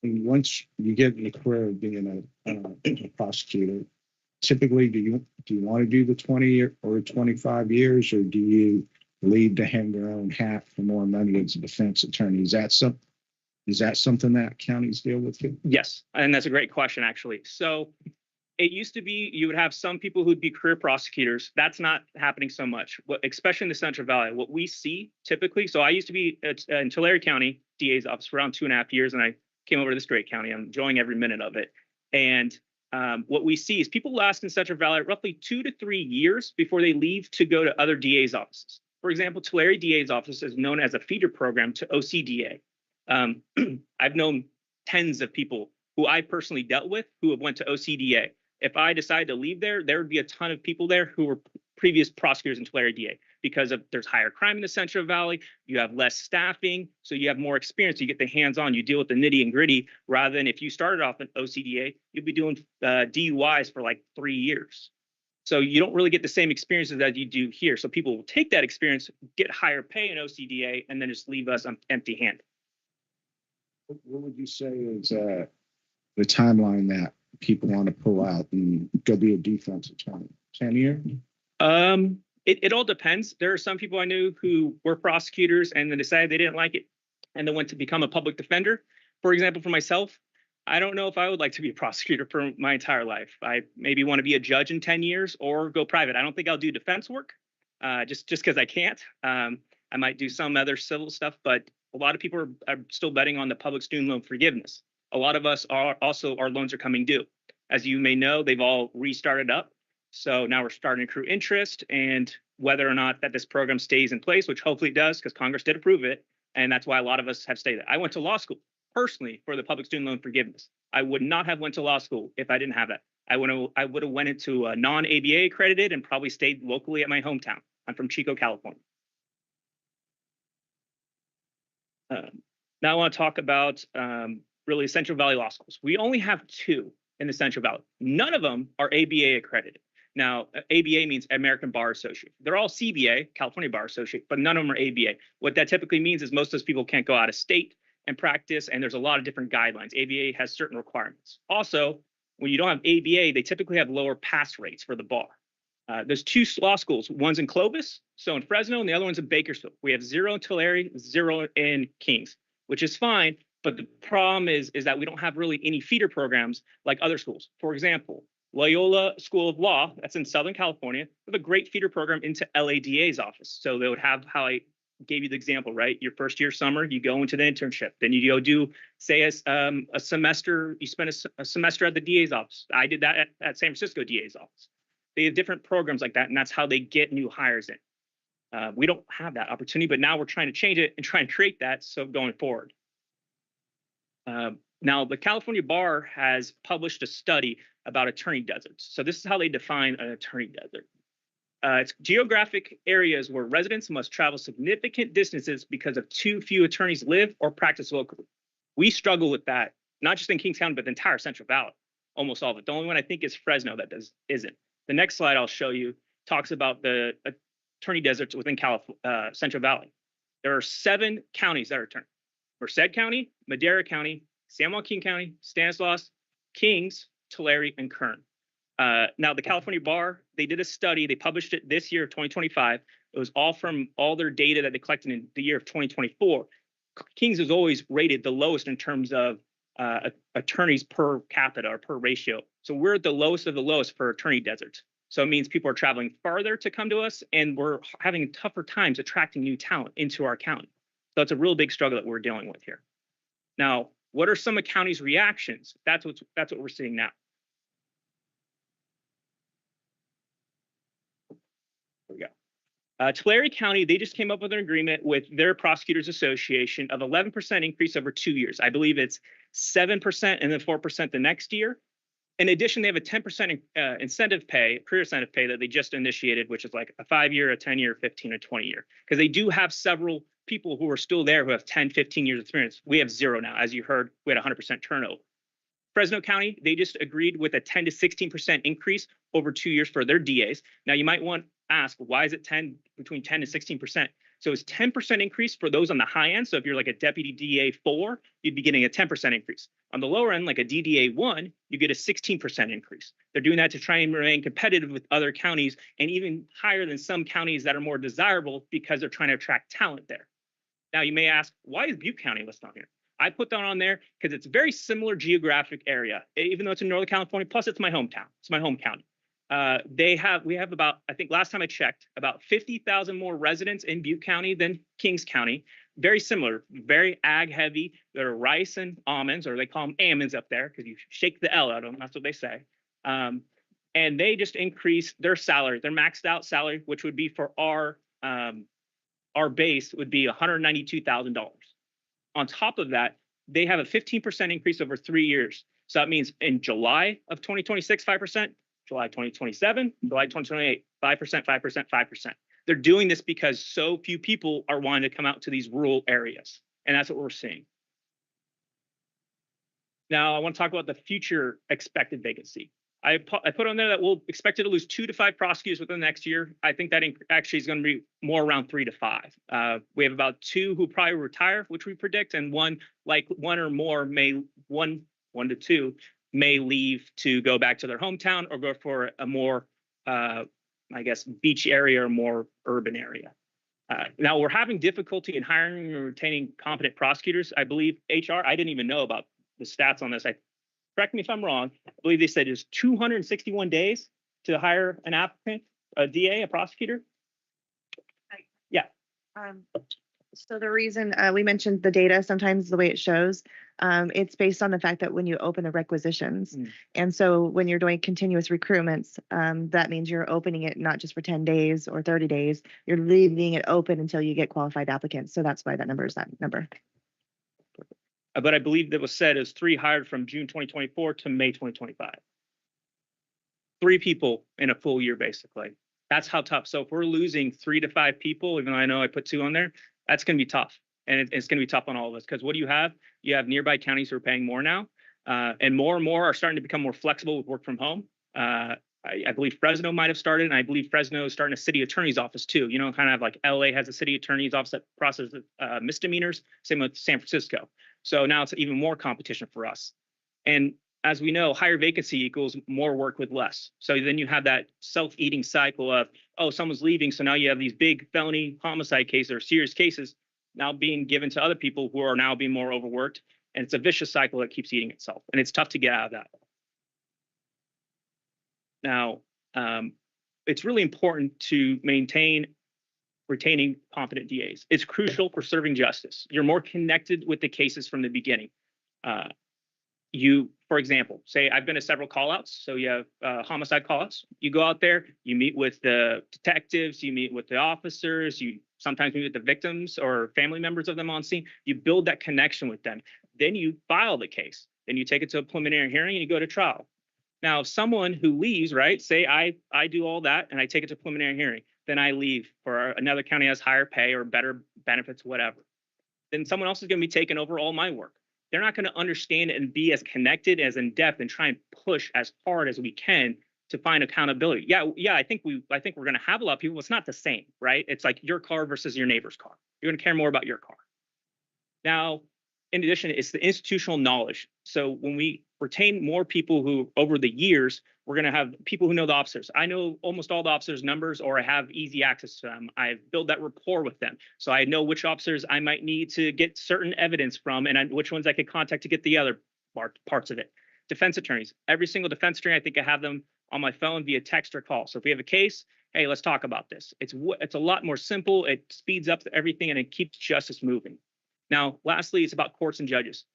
once you get in the career of being a prosecutor, typically do you want to do the 20 or 25 years, or do you leave to hang your own hat for more money as a defense attorney? Is that something that counties deal with? Yes, and that's a great question, actually. So it used to be you would have some people who'd be career prosecutors. That's not happening so much, especially in the Central Valley. What we see typically, so I used to be in Tulare County DA's office for around 2.5 years, and I came over to this great county. I'm enjoying every minute of it. And what we see is people last in Central Valley roughly 2 to 3 years before they leave to go to other DA's offices. For example, Tulare DA's office is known as a feeder program to OCDA. I've known tens of people who I personally dealt with who have went to OCDA. If I decided to leave there, there would be a ton of people there who were previous prosecutors in Tulare DA because there's higher crime in the Central Valley. You have less staffing, so you have more experience. You get the hands-on. You deal with the nitty and gritty rather than if you started off at OCDA, you'd be doing DUIs for like 3 years. So you don't really get the same experiences that you do here. So people will take that experience, get higher pay in OCDA, and then just leave us empty-handed. What would you say is the timeline that people want to pull out and go be a defense attorney? 10 years? It all depends. There are some people I knew who were prosecutors and then decided they didn't like it and then went to become a public defender. For example, for myself, I don't know if I would like to be a prosecutor for my entire life. I maybe want to be a judge in 10 years or go private. I don't think I'll do defense work just because I can't. I might do some other civil stuff, but a lot of people are still betting on the public student loan forgiveness. A lot of us are also, our loans are coming due. As you may know, they've all restarted up. So now we're starting to accrue interest, and whether or not that this program stays in place, which hopefully it does because Congress did approve it. And that's why a lot of us have stayed there. I went to law school personally for the public student loan forgiveness. I would not have went to law school if I didn't have that. I would have went into a non-ABA accredited and probably stayed locally at my hometown. I'm from Chico, California. Now I want to talk about really Central Valley law schools. We only have 2 in the Central Valley. None of them are ABA accredited. Now, ABA means American Bar Association. They're all CBA, California Bar Association, but none of them are ABA. What that typically means is most of those people can't go out of state and practice, and there's a lot of different guidelines. ABA has certain requirements. Also, when you don't have ABA, they typically have lower pass rates for the bar. There's 2 law schools. One's in Clovis, so in Fresno, and the other one's in Bakersfield. We have 0 in Tulare, 0 in Kings, which is fine. But the problem is that we don't have really any feeder programs like other schools. For example, Loyola School of Law, that's in Southern California, with a great feeder program into LADA's office. So they would have gave you the example, right? Your first year summer, you go into the internship. Then you go do, say, a semester, you spend a semester at the DA's office. I did that at San Francisco DA's office. They have different programs like that, and that's how they get new hires in. We don't have that opportunity, but now we're trying to change it and try and create that so going forward. Now, the California Bar has published a study about attorney deserts. So this is how they define an attorney desert. It's geographic areas where residents must travel significant distances because of too few attorneys live or practice locally. We struggle with that, not just in Kings County, but the entire Central Valley, almost all of it. The only one I think is Fresno that isn't. The next slide I'll show you talks about the attorney deserts within Central Valley. There are 7 counties that are attorney. Merced County, Madera County, San Joaquin County, Stanislaus, Kings, Tulare, and Kern. Now, the California Bar, they did a study. They published it this year, 2025. It was all from all their data that they collected in the year of 2024. Kings is always rated the lowest in terms of attorneys per capita or per ratio. So we're at the lowest of the lowest for attorney deserts. So it means people are traveling farther to come to us, and we're having tougher times attracting new talent into our county. So it's a real big struggle that we're dealing with here. Now, what are some of county's reactions? That's what we're seeing now. There we go. Tulare County, they just came up with an agreement with their Prosecutors Association of 11% increase over 2 years. I believe it's 7% and then 4% the next year. In addition, they have a 10% incentive pay, career incentive pay that they just initiated, which is like a 5-year, a 10-year, 15, and 20-year. Because they do have several people who are still there who have 10, 15 years experience. We have 0 now. As you heard, we had 100% turnover. Fresno County, they just agreed with a 10 to 16% increase over 2 years for their DAs. Now, you might want to ask, why is it between 10 and 16%? So it's 10% increase for those on the high end. So if you're like a deputy DA 4, you'd be getting a 10% increase. On the lower end, like a DDA 1, you get a 16% increase. They're doing that to try and remain competitive with other counties and even higher than some counties that are more desirable because they're trying to attract talent there. Now, you may ask, why is Butte County listed on here? I put that on there because it's a very similar geographic area, even though it's in Northern California, plus it's my hometown. It's my home county. We have about, I think last time I checked, about 50,000 more residents in Butte County than Kings County. Very similar, very ag heavy. There are rice and almonds, or they call them almonds up there because you shake the L out of them. That's what they say. And they just increased their salary, their maxed out salary, which would be for our base would be $192,000. On top of that, they have a 15% increase over 3 years. So that means in July of 2026, 5%, July 2027, July 2028, 5%, 5%, 5%. They're doing this because so few people are wanting to come out to these rural areas. And that's what we're seeing. Now, I want to talk about the future expected vacancy. I put on there that we'll expect to lose 2 to 5 prosecutors within the next year. I think that actually is going to be more around 3 to 5. We have about 2 who probably retire, which we predict, and one or more one to 2 may leave to go back to their hometown or go for a more, I guess, beach area or more urban area. Now, we're having difficulty in hiring and retaining competent prosecutors. I believe HR, I didn't even know about the stats on this. Correct me if I'm wrong. I believe they said it's 261 days to hire an applicant, a DA, a prosecutor. Yeah. So the reason we mentioned the data, sometimes the way it shows, it's based on the fact that when you open the requisitions. And so when you're doing continuous recruitments, that means you're opening it not just for 10 days or 30 days, you're leaving it open until you get qualified applicants. So that's why that number is that number. But I believe that was said as 3 hired from June 2024 to May 2025. 3 people in a full year, basically. That's how tough. So if we're losing 3 to 5 people, even though I know I put 2 on there, that's going to be tough. And it's going to be tough on all of us because what do you have? You have nearby counties who are paying more now. And more are starting to become more flexible with work from home. I believe Fresno might have started, and I believe Fresno is starting a city attorney's office too. You know, kind of like LA has a city attorney's office that processes misdemeanors, same with San Francisco. So now it's even more competition for us. And as we know, higher vacancy equals more work with less. So then you have that self-eating cycle of, oh, someone's leaving. So now you have these big felony homicide cases or serious cases now being given to other people who are now being more overworked. And it's a vicious cycle that keeps eating itself. And it's tough to get out of that. Now, it's really important to maintain retaining competent DAs. It's crucial for serving justice. You're more connected with the cases from the beginning. For example, say I've been to several call-outs. So you have homicide call-outs. You go out there, you meet with the detectives, you meet with the officers, you sometimes meet with the victims or family members of them on scene. You build that connection with them. Then you file the case. Then you take it to a preliminary hearing and you go to trial. Now, someone who leaves, right? Say I do all that and I take it to preliminary hearing. Then I leave for another county has higher pay or better benefits, whatever. Then someone else is going to be taking over all my work. They're not going to understand it and be as connected, as in depth, and try and push as hard as we can to find accountability. Yeah. I think we're going to have a lot of people. It's not the same, right? It's like your car versus your neighbor's car. You're going to care more about your car. Now, in addition, it's the institutional knowledge. So when we retain more people who, over the years, we're going to have people who know the officers. I know almost all the officers' numbers, or I have easy access to them. I've built that rapport with them. So I know which officers I might need to get certain evidence from and which ones I could contact to get the other parts of it. Defense attorneys. Every single defense attorney, I think I have them on my phone via text or call. So if we have a case, hey, let's talk about this. It's a lot more simple. It speeds up everything and it keeps justice moving. Now, lastly, it's about courts and judges.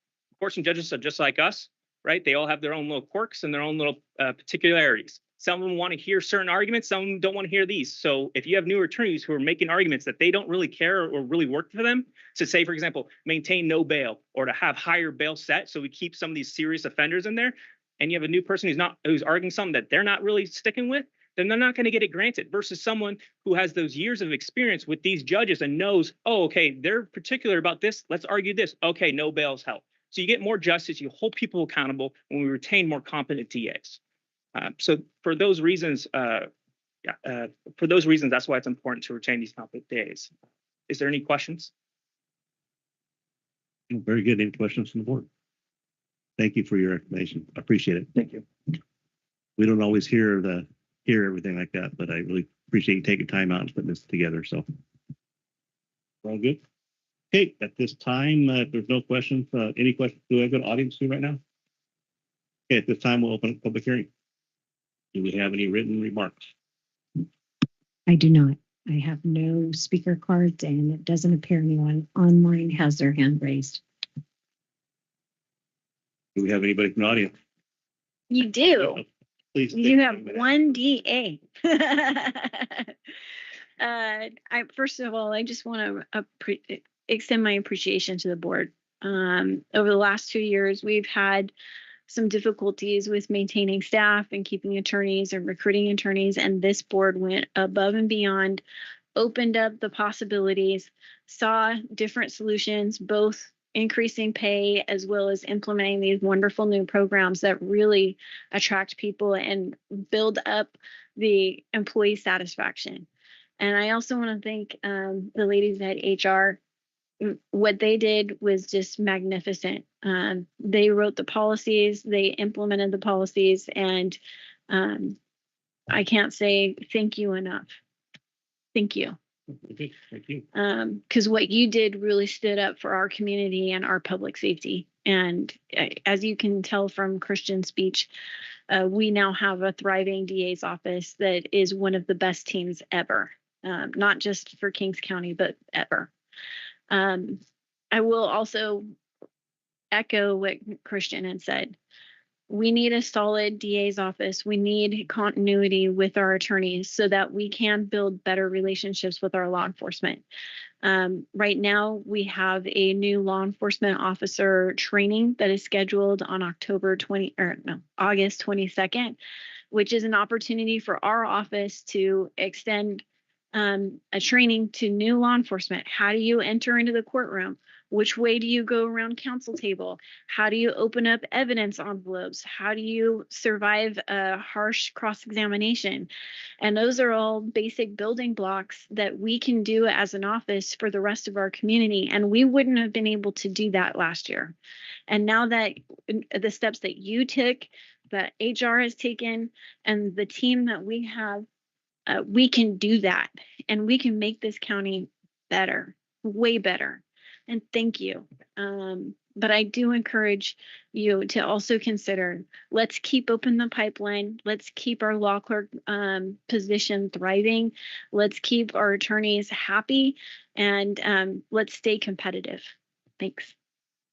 Courts and judges are just like us, right? They all have their own little quirks and their own little particularities. Some of them want to hear certain arguments, some of them don't want to hear these. So if you have newer attorneys who are making arguments that they don't really care or really work for them, to say, for example, maintain no bail or to have higher bail set so we keep some of these serious offenders in there, and you have a new person who's arguing something that they're not really sticking with, then they're not going to get it granted, versus someone who has those years of experience with these judges and knows, oh, okay, they're particular about this. Let's argue this. Okay, no bail's held. So you get more justice. You hold people accountable when we retain more competent DAs. So for those reasons, that's why it's important to retain these competent DAs. Is there any questions? Very good. Any questions from the board? Thank you for your information. I appreciate it. Thank you. We don't always hear everything like that, but I really appreciate you taking time out and putting this together. So we're all good. Okay, at this time, if there's no questions, any questions? Do we have an audience here right now? Okay, at this time, we'll open up public hearing. Do we have any written remarks? I do not. I have no speaker cards, and it doesn't appear anyone online has their hand raised. Do we have anybody from the audience? You do. Please. You have one DA. First of all, I just want to extend my appreciation to the board. Over the last 2 years, we've had some difficulties with maintaining staff and keeping attorneys and recruiting attorneys, and this board went above and beyond, opened up the possibilities, saw different solutions, both increasing pay as well as implementing these wonderful new programs that really attract people and build up the employee satisfaction. And I also want to thank the ladies at HR. What they did was just magnificent. They wrote the policies, they implemented the policies, and I can't say thank you enough. Thank you. Okay, thank you. Because what you did really stood up for our community and our public safety. And as you can tell from Christian's speech, we now have a thriving DA's office that is one of the best teams ever, not just for Kings County, but ever. I will also echo what Christian had said. We need a solid DA's office. We need continuity with our attorneys so that we can build better relationships with our law enforcement. Right now, we have a new law enforcement officer training that is scheduled on August 22nd, which is an opportunity for our office to extend a training to new law enforcement. How do you enter into the courtroom? Which way do you go around counsel table? How do you open up evidence envelopes? How do you survive a harsh cross-examination? And those are all basic building blocks that we can do as an office for the rest of our community. And we wouldn't have been able to do that last year. And now that the steps that you took, that HR has taken, and the team that we have, we can do that, and we can make this county better, way better. And thank you. But I do encourage you to also consider, let's keep open the pipeline. Let's keep our law clerk position thriving. Let's keep our attorneys happy, and let's stay competitive. Thanks.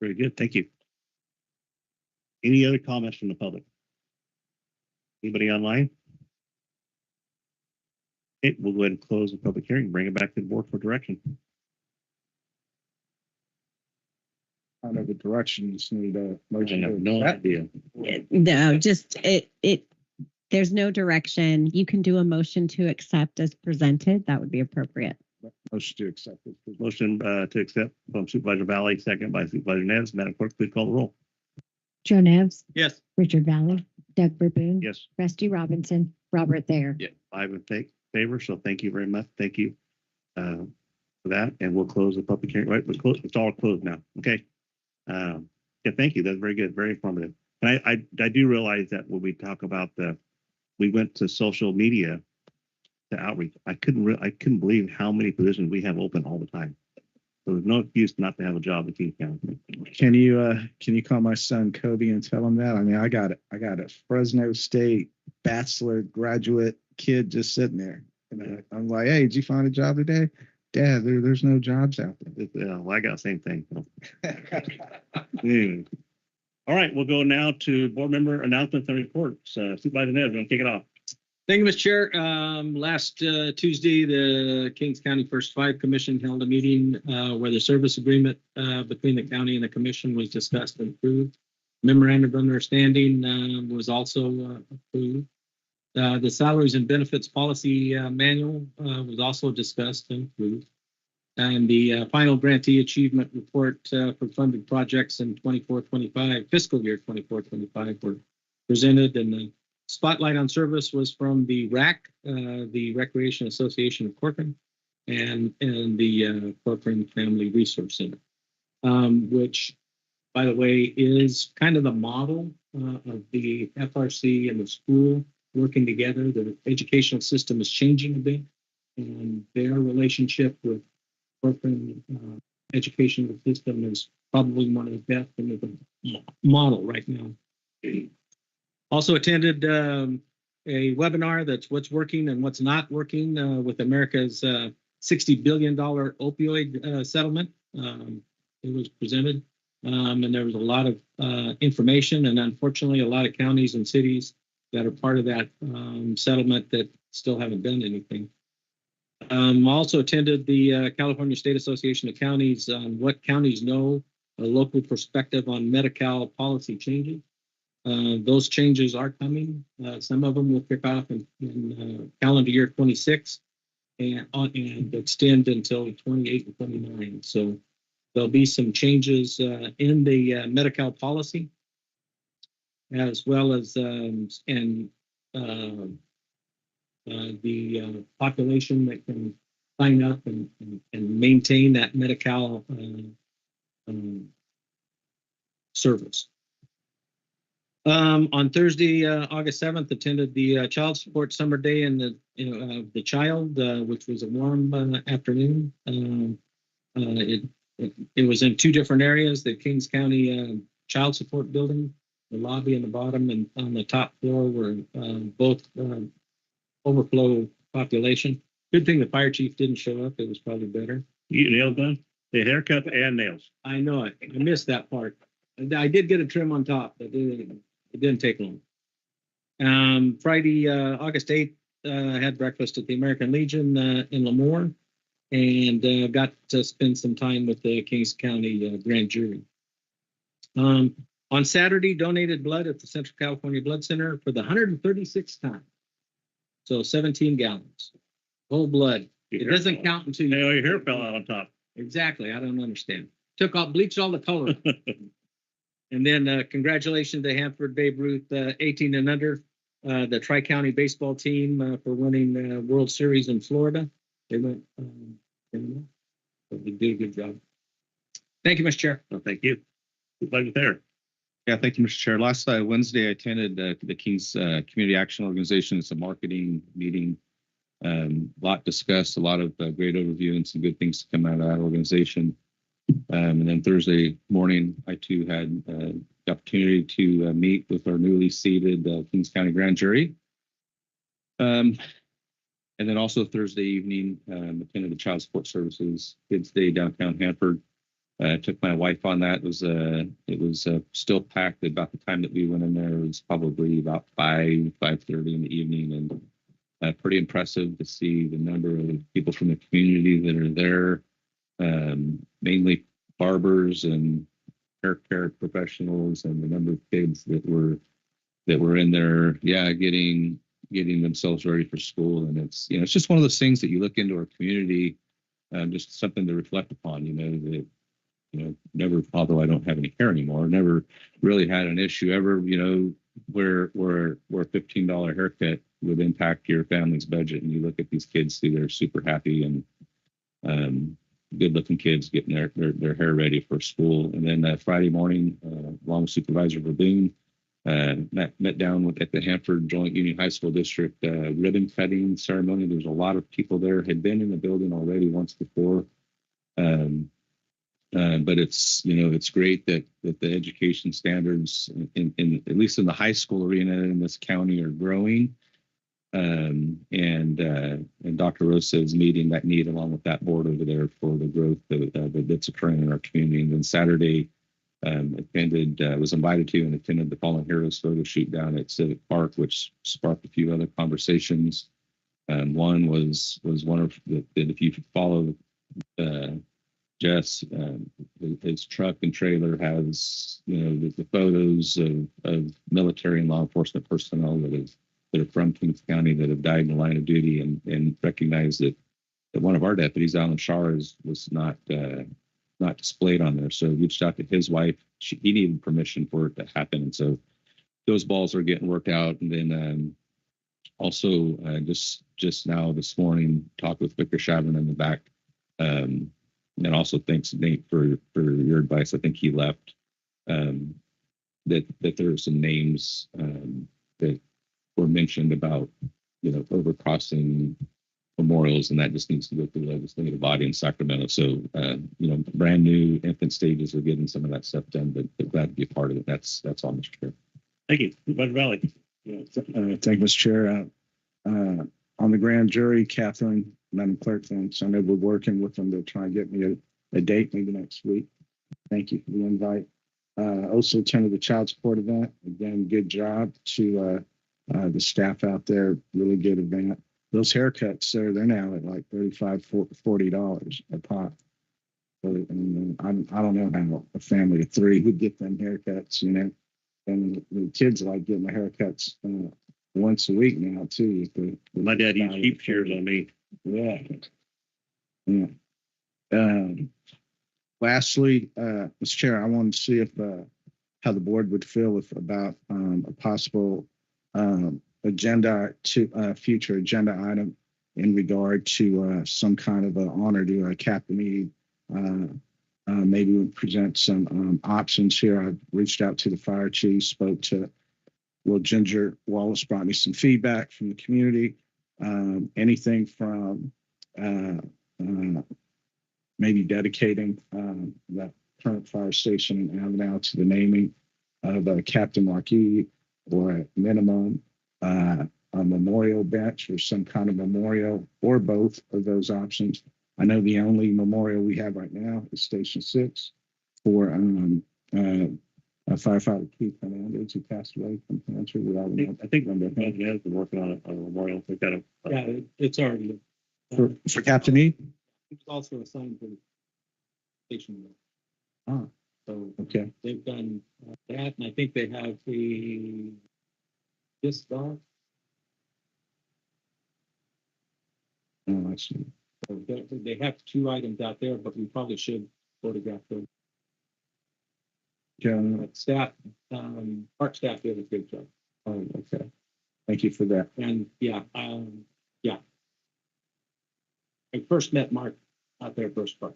Very good. Thank you. Any other comments from the public? Anybody online? Okay, we'll go ahead and close the public hearing, bring it back to the board for direction. I don't know the direction, you just need a motion. I have no idea. No, just there's no direction. You can do a motion to accept as presented. That would be appropriate. Motion to accept it. Motion to accept from Supervisor Valley, second by Supervisor Neves. Madam Clerk, please call the roll. Joe Nevs, Yes. Richard Valley, Doug Verboon, Yes. Rusty Robinson, Robert Thayer. Yeah, 5 in favor. So thank you very much. Thank you for that. And we'll close the public hearing. Right, it's all closed now. Okay. Yeah, thank you. That's very good. Very informative. And I do realize that when we talk about we went to social media to outreach. I couldn't believe how many positions we have open all the time. So there's no excuse not to have a job in Kings County. Can you call my son Kobe and tell him that? I mean, I got a Fresno State bachelor graduate kid just sitting there. And I'm like, hey, did you find a job today? Dad, there's no jobs out there. Well, I got the same thing. All right, we'll go now to board member announcements and reports. Supervisor Neves, we'll kick it off. Thank you, Mr. Chair. Last Tuesday, the Kings County First Five Commission held a meeting where the service agreement between the county and the commission was discussed and approved. Memorandum of understanding was also approved. The salaries and benefits policy manual was also discussed and approved. And the final grantee achievement report for funded projects in 24-25, fiscal year 24-25 were presented, and the spotlight on service was from the RAC, the Recreation Association of Corcoran, and the Corcoran Family Resource Center, which, by the way, is kind of the model of the FRC and the school working together. The educational system is changing a bit, and their relationship with Corcoran educational system is probably one of the best in the model right now. Also attended a webinar that's what's working and what's not working with America's $60 billion opioid settlement. It was presented, and there was a lot of information, and unfortunately a lot of counties and cities that are part of that settlement that still haven't done anything. Also attended the California State Association of Counties on what counties know, a local perspective on Medi-Cal policy changes. Those changes are coming. Some of them will kick off in calendar year 26 and extend until 28 and 29. So there'll be some changes in the Medi-Cal policy, as well as the population that can sign up and maintain that Medi-Cal service. On Thursday, August 7th, attended the Child Support Summer Day in the Child, which was a warm afternoon. It was in two different areas: the Kings County Child Support Building, the lobby on the bottom, and on the top floor were both overflow population. Good thing the fire chief didn't show up. It was probably better. You nails done? The haircut and nails. I know it. I missed that part. I did get a trim on top, but it didn't take long. Friday, August 8th, had breakfast at the American Legion in Lemoore, and got to spend some time with the Kings County grand jury. On Saturday, donated blood at the Central California Blood Center for the 136th time. So 17 gallons. Whole blood. It doesn't count until your hair fell out on top. Exactly. I don't understand. Bleached all the color. And then congratulations to Hanford Babe Ruth, 18 and under, the Tri-County baseball team for winning the World Series in Florida. They went, so they did a good job. Thank you, Mr. Chair. Well, thank you. Pleasure there. Yeah, thank you, Mr. Chair. Last Wednesday, I attended the Kings Community Action Organization. It's a marketing meeting. A lot discussed, a lot of great overview and some good things to come out of that organization. And then Thursday morning, I too had the opportunity to meet with our newly seated Kings County grand jury. And then also Thursday evening, attended the Child Support Services Kids Day downtown Hanford. Took my wife on that. It was still packed. About the time that we went in there, it was probably about 5:30 in the evening, and pretty impressive to see the number of people from the community that are there, mainly barbers and hair care professionals, and the number of kids that were in there, getting themselves ready for school. And it's just one of those things that you look into our community, just something to reflect upon. That never, although I don't have any hair anymore, never really had an issue ever, where a $15 haircut would impact your family's budget. And you look at these kids who they're super happy and good looking kids getting their hair ready for school. And then Friday morning, along with Supervisor Verboon, met down at the Hanford Joint Union High School District ribbon cutting ceremony. There's a lot of people there, had been in the building already once before. But it's great that the education standards in at least in the high school arena in this county are growing. And Dr. Rosa is meeting that need along with that board over there for the growth that's occurring in our community. And then Saturday, was invited to and attended the Fallen Heroes photo shoot down at Civic Park, which sparked a few other conversations. One was one of that if you follow Jess, his truck and trailer has the photos of military and law enforcement personnel that are from Kings County that have died in the line of duty, and recognize that one of our deputies, Alan Shar, was not displayed on there. So reached out to his wife. He needed permission for it to happen, and so those balls are getting worked out. And then also just now this morning, talked with Victor Shavin in the back. And also thanks, Nate, for your advice. I think he left. That there are some names that were mentioned about overcrossing memorials, and that just needs to go through the legislative body in Sacramento. So brand new infant stages are getting some of that stuff done, but glad to be a part of it. That's all, Mr. Chair. Thank you, Supervisor Valley. Thank you, Mr. Chair. On the grand jury, Catherine, Madam Clerk, thanks. I know we're working with them to try and get me a date maybe next week. Thank you for the invite. Also attended the child support event. Again, good job to the staff out there. Really good event. Those haircuts, they're now at like $35, $40 a pop. And I don't know how a family of three would get them haircuts, and the kids like getting the haircuts once a week now too. My dad used cheap shears on me. Yeah. Lastly, Mr. Chair, I wanted to see if how the board would feel about a possible future agenda item in regard to some kind of an honor to Captain Meade. Maybe we present some options here. I've reached out to the fire chief, spoke to Will Ginger Wallace, brought me some feedback from the community. Anything from maybe dedicating that current fire station in Avenel to the naming of Captain Marquis, or at minimum a memorial bench or some kind of memorial, or both of those options. I know the only memorial we have right now is Station 6 for firefighter Keith Hernandez, who passed away from cancer. I think he has been working on a memorial. We've got it's already for Captain E. He was also assigned to the station. Oh, so okay. They've done that, and I think they have this dog. Oh, I see. So they have two items out there, but we probably should photograph those. Yeah. Staff, park staff did a good job. Oh, okay. Thank you for that. And I first met Mark out there first part.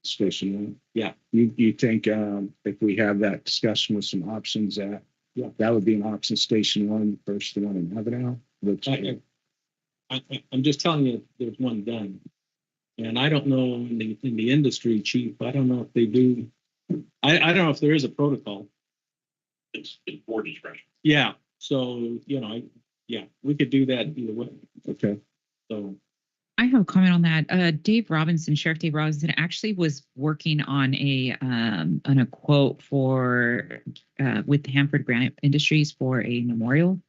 Station 1. Yeah. You think if we have that discussion with some options that would be an option, Station 1 versus the one in Avenel? I'm just telling you, there's one done. And I don't know in the industry, chief, I don't know if they do. I don't know if there is a protocol. It's board discretion. Yeah, so, yeah, we could do that either way. Okay. So, I have a comment on that. Dave Robinson, Sheriff Dave Robinson, actually was working on a quote for with Hanford Granite Industries for a memorial.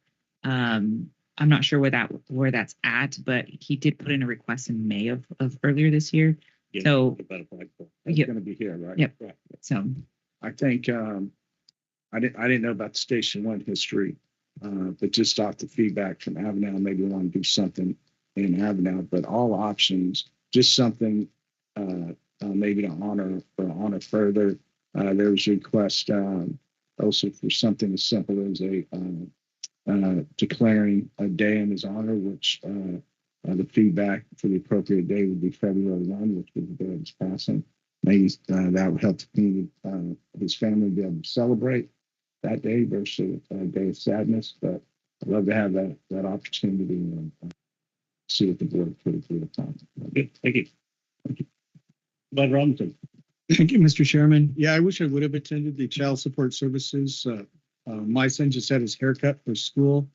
I'm not sure where that's at, but he did put in a request in May of earlier this year. Yeah, So it's going to be here, right? Yep. Right. So I think I didn't know about the Station One history, but just off the feedback from Avenel, maybe want to do something in Avenel. But all options, just something maybe to honor further. There's a request also for something as simple as a declaring a day in his honor, which the feedback for the appropriate day would be February 1, which was the day of his passing. Maybe that would help the community, his family be able to celebrate that day versus a day of sadness. But I'd love to have that opportunity and see what the board could agree upon. Good. Thank you. Thank you. Bud Robinson. Thank you, Mr. Chairman. Yeah, I wish I would have attended the Child Support Services. My son just had his haircut for school,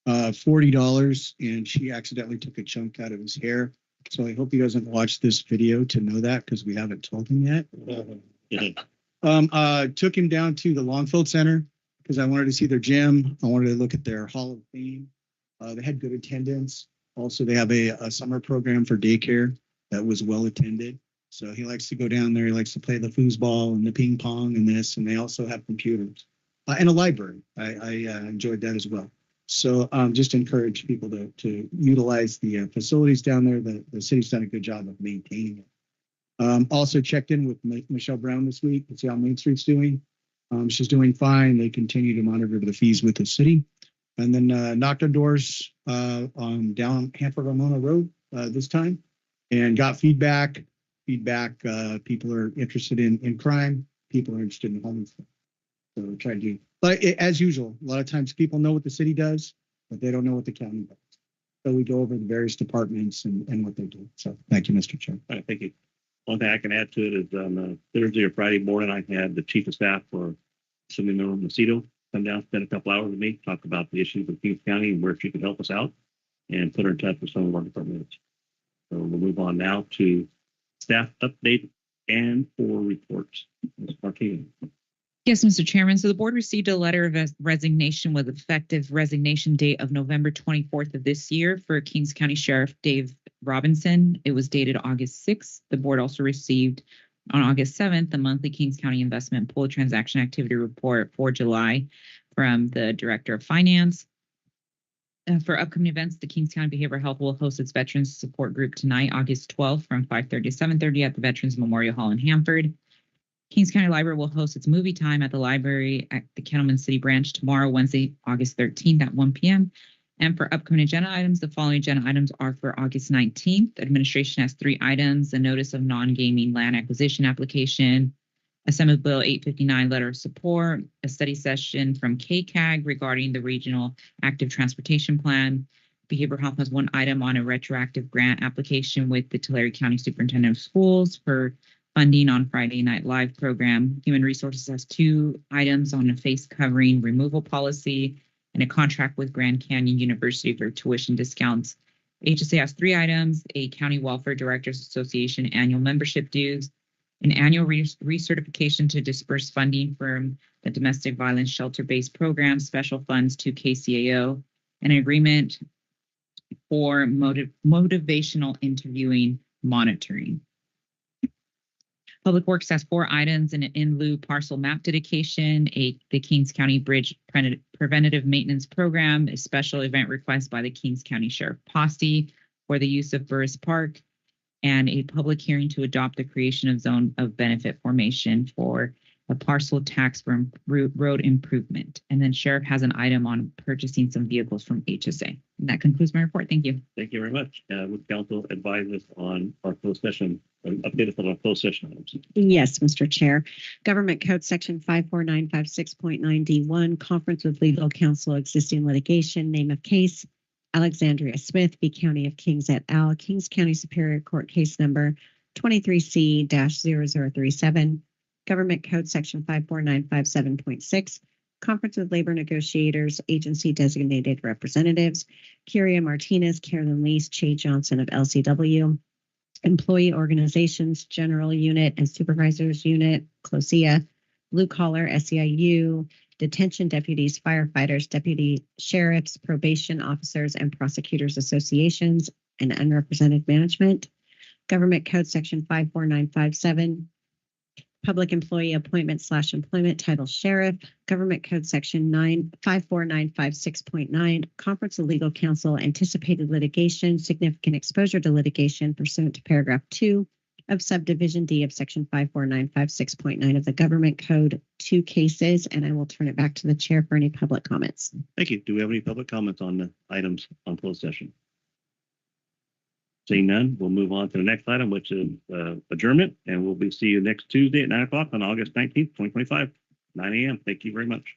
$40, and she accidentally took a chunk out of his hair. So I hope he doesn't watch this video to know that, because we haven't told him yet. Took him down to the Longfield Center because I wanted to see their gym. I wanted to look at their Hall of Fame. They had good attendance. Also, they have a summer program for daycare that was well attended. So he likes to go down there. He likes to play the foosball and the ping pong and this. And they also have computers and a library. I enjoyed that as well. So just encourage people to utilize the facilities down there. The city's done a good job of maintaining it. Also checked in with Michelle Brown this week to see how Main Street's doing. She's doing fine. They continue to monitor the fees with the city. And then knocked on doors down Hanford Ramona Road this time and got feedback. People are interested in crime. People are interested in homelessness. So try to do, but as usual, a lot of times people know what the city does, but they don't know what the county does. So we go over the various departments and what they do. So thank you, Mr. Chair. All right, thank you. One thing I can add to it is on Thursday or Friday morning, I had the chief of staff for Assemblyman Macedo come down, spend a couple hours with me, talk about the issues of Kings County and where she could help us out, and put her in touch with some of our departments. So we'll move on now to staff update and or reports. Ms. Martinez. Yes, Mr. Chairman. So the board received a letter of resignation with effective resignation date of November 24th of this year for Kings County Sheriff Dave Robinson. It was dated August 6th. The board also received on August 7th the monthly Kings County Investment Pool Transaction Activity Report for July from the Director of Finance. For upcoming events, the Kings County Behavioral Health will host its Veterans Support Group tonight, August 12th from 5:30 to 7:30 at the Veterans Memorial Hall in Hanford. Kings County Library will host its movie time at the library at the Kettleman City Branch tomorrow, Wednesday, August 13th at 1 p.m. And for upcoming agenda items, the following agenda items are for August 19th. Administration has 3 items: a notice of non-gaming land acquisition application, Assembly Bill 859 letter of support, a study session from KCAG regarding the Regional Active Transportation Plan. Behavioral Health has 1 item on a retroactive grant application with the Tulare County Superintendent of Schools for funding on Friday Night Live program. Human Resources has 2 items on a face covering removal policy and a contract with Grand Canyon University for tuition discounts. HSA has 3 items: a County Welfare Directors Association annual membership dues, an annual recertification to disperse funding from the Domestic Violence Shelter-Based Program special funds to KCAO, and an agreement for motivational interviewing monitoring. Public Works has 4 items: an in lieu parcel map dedication, the Kings County Bridge Preventative Maintenance Program, a special event request by the Kings County Sheriff Posse for the use of Burris Park, and a public hearing to adopt the creation of zone of benefit formation for a parcel tax for road improvement. And then Sheriff has an item on purchasing some vehicles from HSA. And that concludes my report. Thank you. Thank you very much. Would council advise us on our closed session, update us on our closed session items? Yes, Mr. Chair. Government Code Section 54956.9D1, conference with legal counsel, existing litigation, name of case, Alexandria Smith v. County of Kings et al., Kings County Superior Court Case Number 23C-0037, Government Code Section 54957.6, Conference of Labor Negotiators, Agency Designated Representatives, Kyria Martinez, Carolyn Lease, Che Johnson of LCW, Employee Organizations, General Unit and Supervisors Unit, CLOSIA, Blue Collar, SEIU, Detention Deputies, Firefighters, Deputy Sheriffs, Probation Officers, and Prosecutors Associations, and Unrepresented Management, Government Code Section 54957, Public Employee Appointment/Employment Title Sheriff, Government Code Section 54956.9, Conference of Legal Counsel, Anticipated Litigation, Significant Exposure to Litigation pursuant to paragraph 2 of subdivision D of Section 54956.9 of the Government Code, 2 cases, and I will turn it back to the chair for any public comments. Thank you. Do we have any public comments on the items on closed session? Seeing none, we'll move on to the next item, which is adjournment, and we'll see you next Tuesday at 9 o'clock on August 19th, 2025, 9 a.m. Thank you very much.